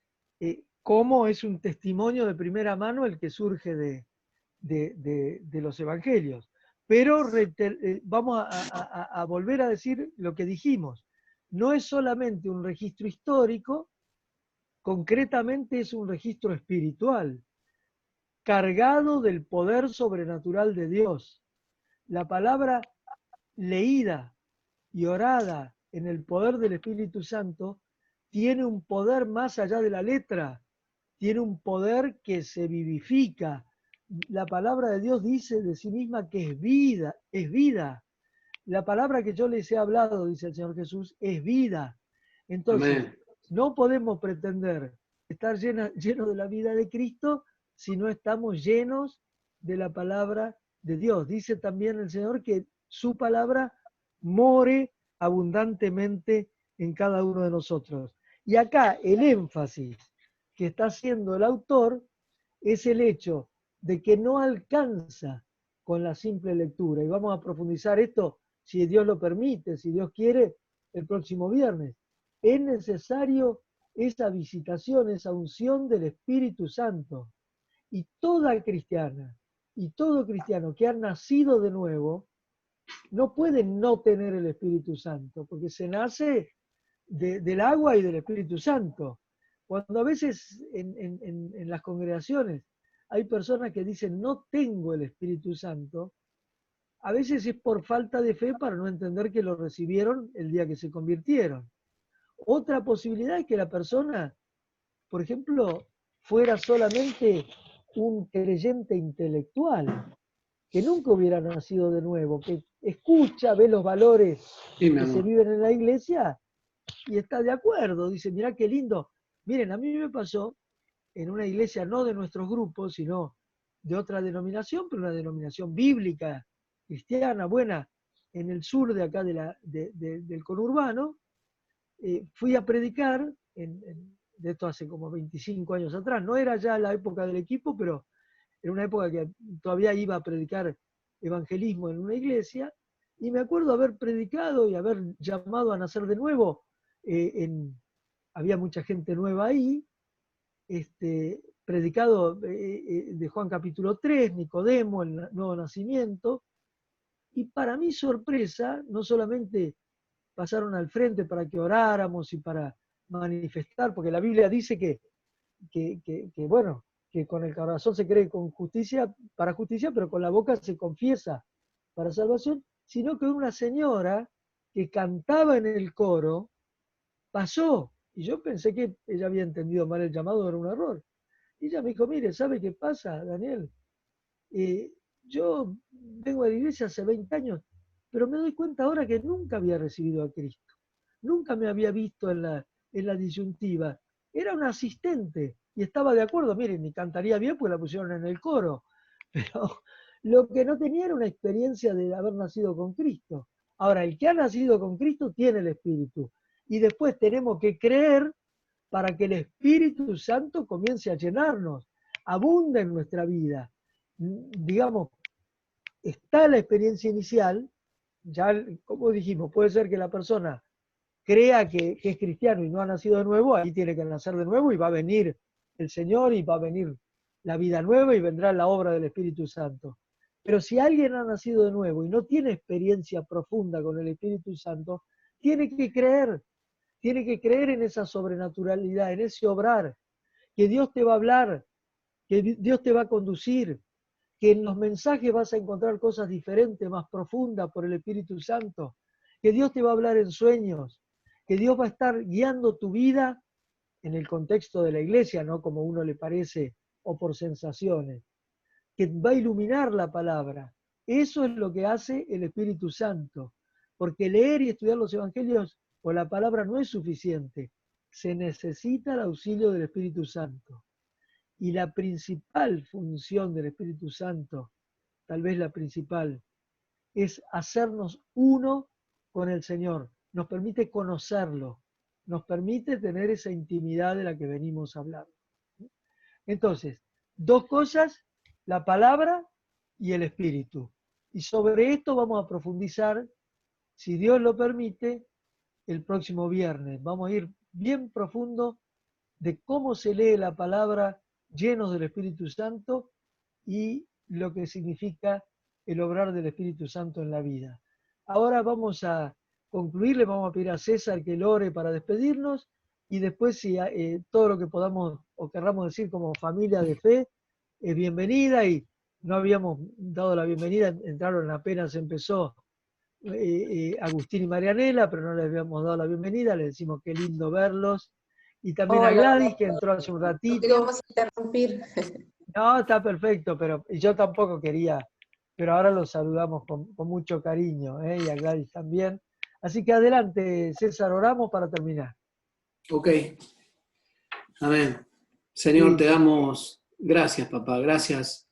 cómo es un testimonio de primera mano el que surge de los evangelios. Pero vamos a volver a decir lo que dijimos. No es solamente un registro histórico, concretamente es un registro espiritual, cargado del poder sobrenatural de Dios. La palabra leída y orada en el poder del Espíritu Santo tiene un poder más allá de la letra, tiene un poder que se vivifica. La palabra de Dios dice de sí misma que es vida, es vida. La palabra que yo les he hablado, dice el Señor Jesús, es vida. Entonces, Amén. no podemos pretender estar llenos de la vida de Cristo si no estamos llenos de la palabra de Dios. Dice también el Señor que su palabra more abundantemente en cada uno de nosotros. Y acá el énfasis que está haciendo el autor es el hecho de que no alcanza con la simple lectura. Y vamos a profundizar esto, si Dios lo permite, si Dios quiere, el próximo viernes. Es necesario esa visitación, esa unción del Espíritu Santo. Y toda cristiana y todo cristiano que ha nacido de nuevo no puede no tener el Espíritu Santo, porque se nace del agua y del Espíritu Santo. Cuando a veces en las congregaciones hay personas que dicen no tengo el Espíritu Santo, a veces es por falta de fe para no entender que lo recibieron el día que se convirtieron. Otra posibilidad es que la persona, por ejemplo, fuera solamente un creyente intelectual, que nunca hubiera nacido de nuevo, que escucha, ve los valores que se viven en la iglesia y está de acuerdo. Dice, mirá qué lindo. Miren, a mí me pasó en una iglesia no de nuestros grupos, sino de otra denominación, pero una denominación bíblica, cristiana, buena, en el sur de acá del conurbano. Fui a predicar, de esto hace como 25 años atrás, no era ya la época del equipo, pero era una época que todavía iba a predicar evangelismo en una iglesia, y me acuerdo haber predicado y haber llamado a nacer de nuevo. Había mucha gente nueva ahí, predicado de Juan capítulo 3, Nicodemo, el nuevo nacimiento, y para mi sorpresa, no solamente pasaron al frente para que oráramos y para manifestar, porque la Biblia dice que bueno, que con el corazón se cree con justicia, para justicia, pero con la boca se confiesa para salvación, sino que una señora que cantaba en el coro pasó, y yo pensé que ella había entendido mal el llamado, era un error. Y ella me dijo, mire, ¿sabe qué pasa, Daniel? Yo vengo a la iglesia hace 20 años, pero me doy cuenta ahora que nunca había recibido a Cristo. Nunca me había visto en la disyuntiva. Era un asistente y estaba de acuerdo, miren, ni cantaría bien porque la pusieron en el coro, pero lo que no tenía era una experiencia de haber nacido con Cristo. Ahora, el que ha nacido con Cristo tiene el Espíritu. Y después tenemos que creer para que el Espíritu Santo comience a llenarnos, abunda en nuestra vida. Digamos, está la experiencia inicial, ya, como dijimos, puede ser que la persona crea que es cristiano y no ha nacido de nuevo, ahí tiene que nacer de nuevo y va a venir el Señor y va a venir la vida nueva y vendrá la obra del Espíritu Santo. Pero si alguien ha nacido de nuevo y no tiene experiencia profunda con el Espíritu Santo, tiene que creer en esa sobrenaturalidad, en ese obrar, que Dios te va a hablar, que Dios te va a conducir, que en los mensajes vas a encontrar cosas diferentes, más profundas por el Espíritu Santo, que Dios te va a hablar en sueños, que Dios va a estar guiando tu vida en el contexto de la iglesia, no como a uno le parece o por sensaciones, que va a iluminar la palabra. Eso es lo que hace el Espíritu Santo, porque leer y estudiar los evangelios o la palabra no es suficiente, se necesita el auxilio del Espíritu Santo. Y la principal función del Espíritu Santo, tal vez la principal, es hacernos uno con el Señor. Nos permite conocerlo, nos permite tener esa intimidad de la que venimos hablando. Entonces, dos cosas, la palabra y el Espíritu. Y sobre esto vamos a profundizar, si Dios lo permite, el próximo viernes. Vamos a ir bien profundo de cómo se lee la palabra llenos del Espíritu Santo y lo que significa el obrar del Espíritu Santo en la vida. Ahora vamos a concluir, le vamos a pedir a César que lo ore para despedirnos y después si todo lo que podamos o querramos decir como familia de fe es bienvenida, y no habíamos dado la bienvenida, entraron apenas empezó Agustín y Marianela, pero no les habíamos dado la bienvenida, les decimos qué lindo verlos. Y también a Gladys, que entró hace un ratito. No queríamos interrumpir. No, está perfecto, pero yo tampoco quería, pero ahora los saludamos con mucho cariño, y a Gladys también. Así que adelante, César, oramos para terminar. Ok. Amén. Señor, Sí. te damos gracias, papá. Gracias.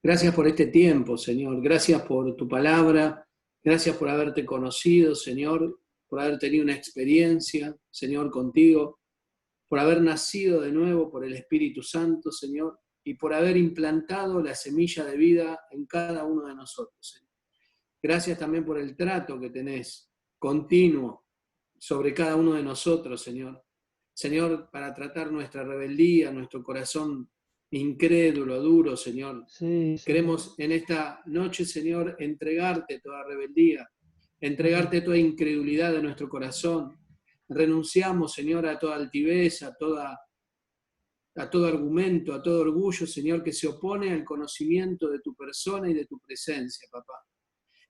Gracias por este tiempo, Señor. Gracias por tu palabra. Gracias por haberte conocido, Señor. Por haber tenido una experiencia, Señor, contigo. Por haber nacido de nuevo por el Espíritu Santo, Señor. Y por haber implantado la semilla de vida en cada uno de nosotros, Señor. Gracias también por el trato que tenés continuo sobre cada uno de nosotros, Señor. Señor, para tratar nuestra rebeldía, nuestro corazón incrédulo, duro, Señor. Sí, Queremos en esta noche, Señor, entregarte toda rebeldía, entregarte toda incredulidad de nuestro corazón. Renunciamos, Señor, a toda altivez, a todo argumento, a todo orgullo, Señor, que se opone al conocimiento de tu persona y de tu presencia, papá.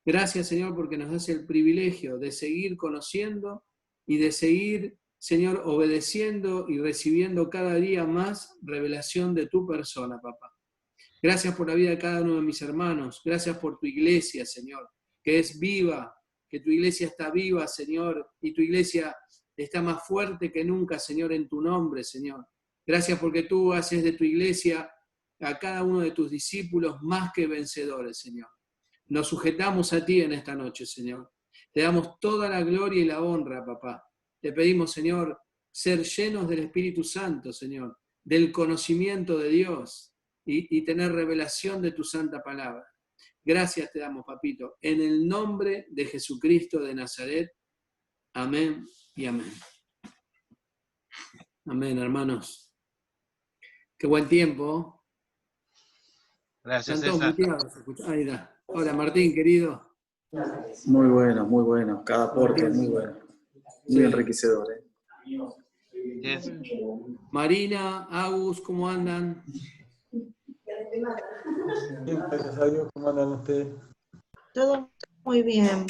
Gracias, Señor, porque nos das el privilegio de seguir conociendo y de seguir, Señor, obedeciendo y recibiendo cada día más revelación de tu persona, papá. Gracias por la vida de cada uno de mis hermanos. Gracias por tu iglesia, Señor, que es viva, que tu iglesia está viva, Señor, y tu iglesia está más fuerte que nunca, Señor, en tu nombre, Señor. Gracias porque tú haces de tu iglesia a cada uno de tus discípulos más que vencedores, Señor. Nos sujetamos a ti en esta noche, Señor. Te damos toda la gloria y la honra, papá. Te pedimos, Señor, ser llenos del Espíritu Santo, Señor, del conocimiento de Dios y tener revelación de tu santa palabra. Gracias te damos, papito, en el nombre de Jesucristo de Nazaret. Amén y amén. Amén, hermanos. Qué buen tiempo. Gracias, Están todos César. muteados. Ahí está. Hola, Martín, querido. Muy bueno, muy bueno. Cada aporte muy bueno. Muy Sí. enriquecedor. Yes. Marina, Agus, ¿cómo andan? Bien, gracias a Dios. ¿Cómo andan ustedes? Todo muy bien.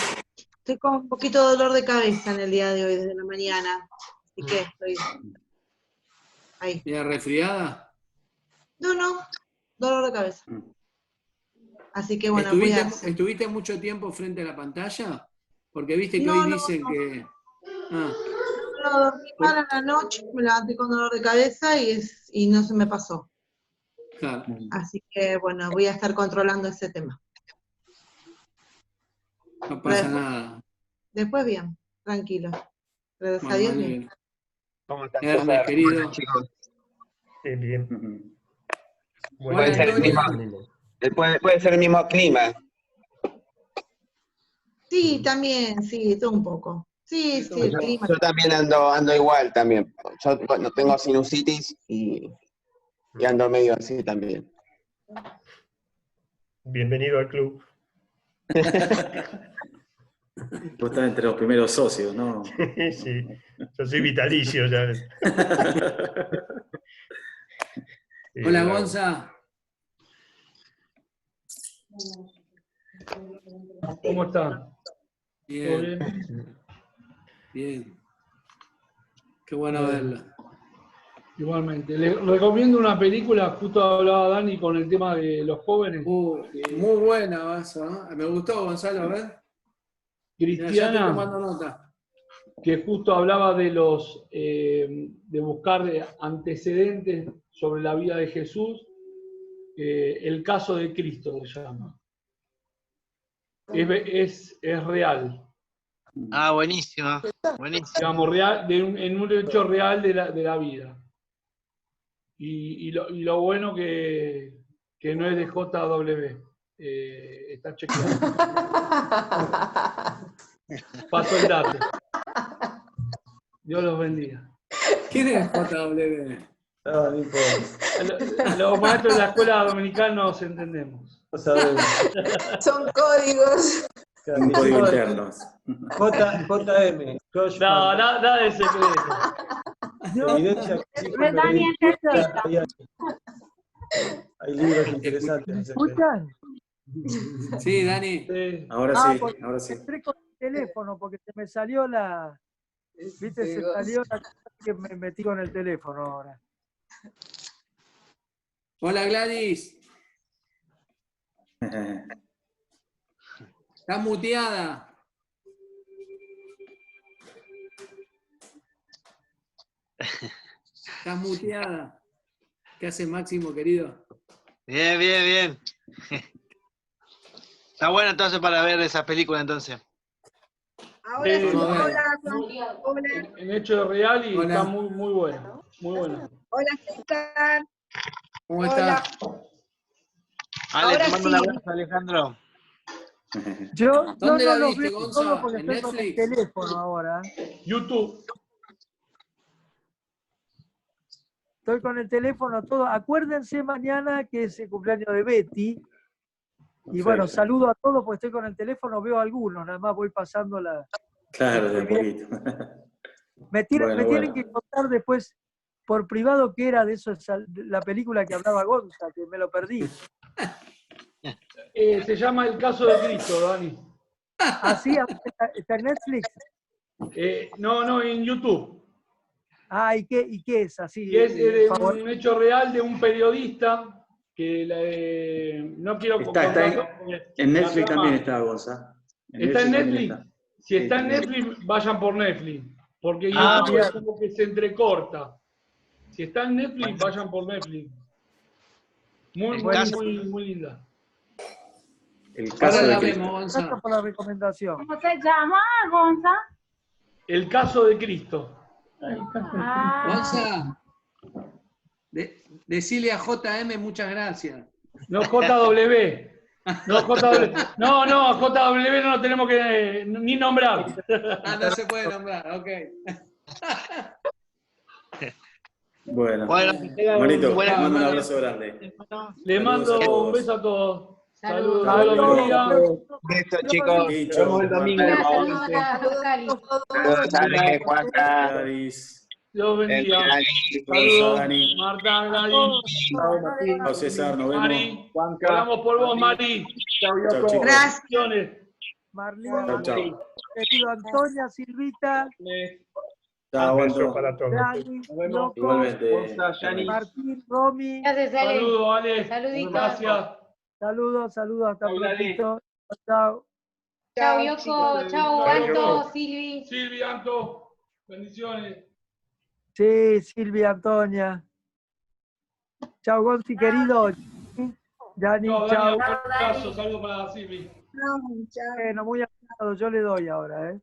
Estoy con un poquito de dolor de cabeza en el día de hoy, desde la mañana. Así que estoy ahí. ¿Era resfriada? No, dolor de cabeza. Así que bueno, voy a... ¿Estuviste mucho tiempo frente a la pantalla? Porque viste que No, hoy no, dicen no. que... Ah, No, dormí mal a la noche, me levanté con dolor de cabeza y no se me pasó. claro. Así que bueno, voy a estar controlando ese tema. No pasa nada. Después bien, tranquilo. Gracias a Bueno, Dios me bien. alegro. ¿Cómo estás, Hermes, César? querido. Hola, chicos. Bien. Hola, Puede ser el Antonio. mismo, puede ser el mismo clima. Sí, también, sí, todo un poco. Sí, sí, el clima. Yo también ando igual también. Yo no tengo sinusitis y ando medio así también. Bienvenido al club. Vos estás entre los primeros socios, ¿no? Sí, yo soy vitalicio ya. Hola, Gonza. ¿Cómo están? Bien. ¿Todo bien? Bien. Qué bueno verlo. Igualmente. Le recomiendo una película, justo hablaba Dani con el tema de los jóvenes. Muy buena eso, ¿no? Me gustó, Gonzalo, a ver. Cristiana. Ya estoy tomando nota. Que justo hablaba de los de buscar antecedentes sobre la vida de Jesús. El caso de Cristo se llama. Es real. Ah, buenísima. Buenísima. Digamos, real, en un hecho real de la vida. Y lo bueno que no es de JW. Está chequeado. Paso el dato. Dios los bendiga. ¿Quién es JW? No, no importa. Los maestros de la escuela dominicana nos entendemos. No sabemos. Son códigos. Un código interno. JM. Josh No, Mann. nada de secreto. Evidencia que sí, Es Daniel Tercita. hay libros interesantes. ¿Me escuchan? Sí, Dani. Sí. Ahora sí, porque ahora sí. entré con el teléfono porque se me salió la... ¿Viste? Se salió la cosa que me metí con el teléfono ahora. Hola, Gladys. Estás muteada. Estás muteada. ¿Qué hace Máximo, querido? Bien, bien, bien. Está bueno entonces para ver esa película entonces. Ahora sí, Hola. hola. En hecho real y Hola. está muy, muy bueno. Muy bueno. Hola, César. ¿Cómo Hola. estás? Ale, Ahora te mando sí. un abrazo, Alejandro. Yo ¿Dónde no la los viste, veo Gonza? todo porque ¿En estoy con el Netflix? teléfono ahora. YouTube. Estoy con el teléfono todo. Acuérdense mañana que es el cumpleaños de Betty. Y bueno, Perfecto. saludo a todos porque estoy con el teléfono, veo algunos, nada más voy pasando la... Claro, de a escribiendo. poquito. Me tienen Bueno. que contar después por privado qué era de eso, la película que hablaba Gonza, que me lo perdí. Se llama El caso de Cristo, Dani. ¿Ah, sí? ¿Está en Netflix? No, en YouTube. Ah, ¿y qué es así? Y es de un hecho real de un periodista que no quiero contarlo porque En la Netflix trama- también está, Gonza. ¿Está en también Netflix? está. Si está en Netflix, vayan por Netflix. Porque Ah, YouTube bien. es como que se entrecorta. Si está en Netflix, vayan por Netflix. Muy, El muy, caso- muy, muy linda. El Ahora caso de la Cristo. vemos, Gracias Gonza. por la recomendación. ¿Cómo se llama, Gonza? El caso de Cristo. Ah, Gonza, decile a JM muchas gracias. No JW. No JW. No, JW no lo tenemos que ni nombrar. Ah, no se puede nombrar, ok. Bueno, Bueno, que tengan Manito, un te buen mando un abrazo grande. Le mando Saludos a todos. un beso a todos. Saludos. Saludos. Dios los bendiga. Besos, chicos. Dicho. Nos vemos el domingo. Saludos, Cali. Saludos, Ale, Juanca, Gladys. Dios bendiga. Dani, Saludos. Dani. Marta, Gladys. Chao, César, nos vemos. Mari. Hablamos por vos, Mari. Chao, chicos. Gracias. Marlene, Chao, chao. querido Antonia, Silvita, Chao, Un beso Anto. para todos. Dani, Loco, Igualmente. Martín, Romy. Gracias, Ale. Saludos, Ale. Saluditos. Gracias. Saludos, hasta Hola, prontito. Chao. Chao, Yoko. Chao, Chao, Anto, Yoko. Silvi. Silvia, Anto. Bendiciones. Sí, Silvia, Antonia. Chao, Gonzi, querido. Dani, No, chao. Dani, un abrazo. Saludos para Silvi. Chao. Bueno, muy amado, yo le doy ahora, ¿eh?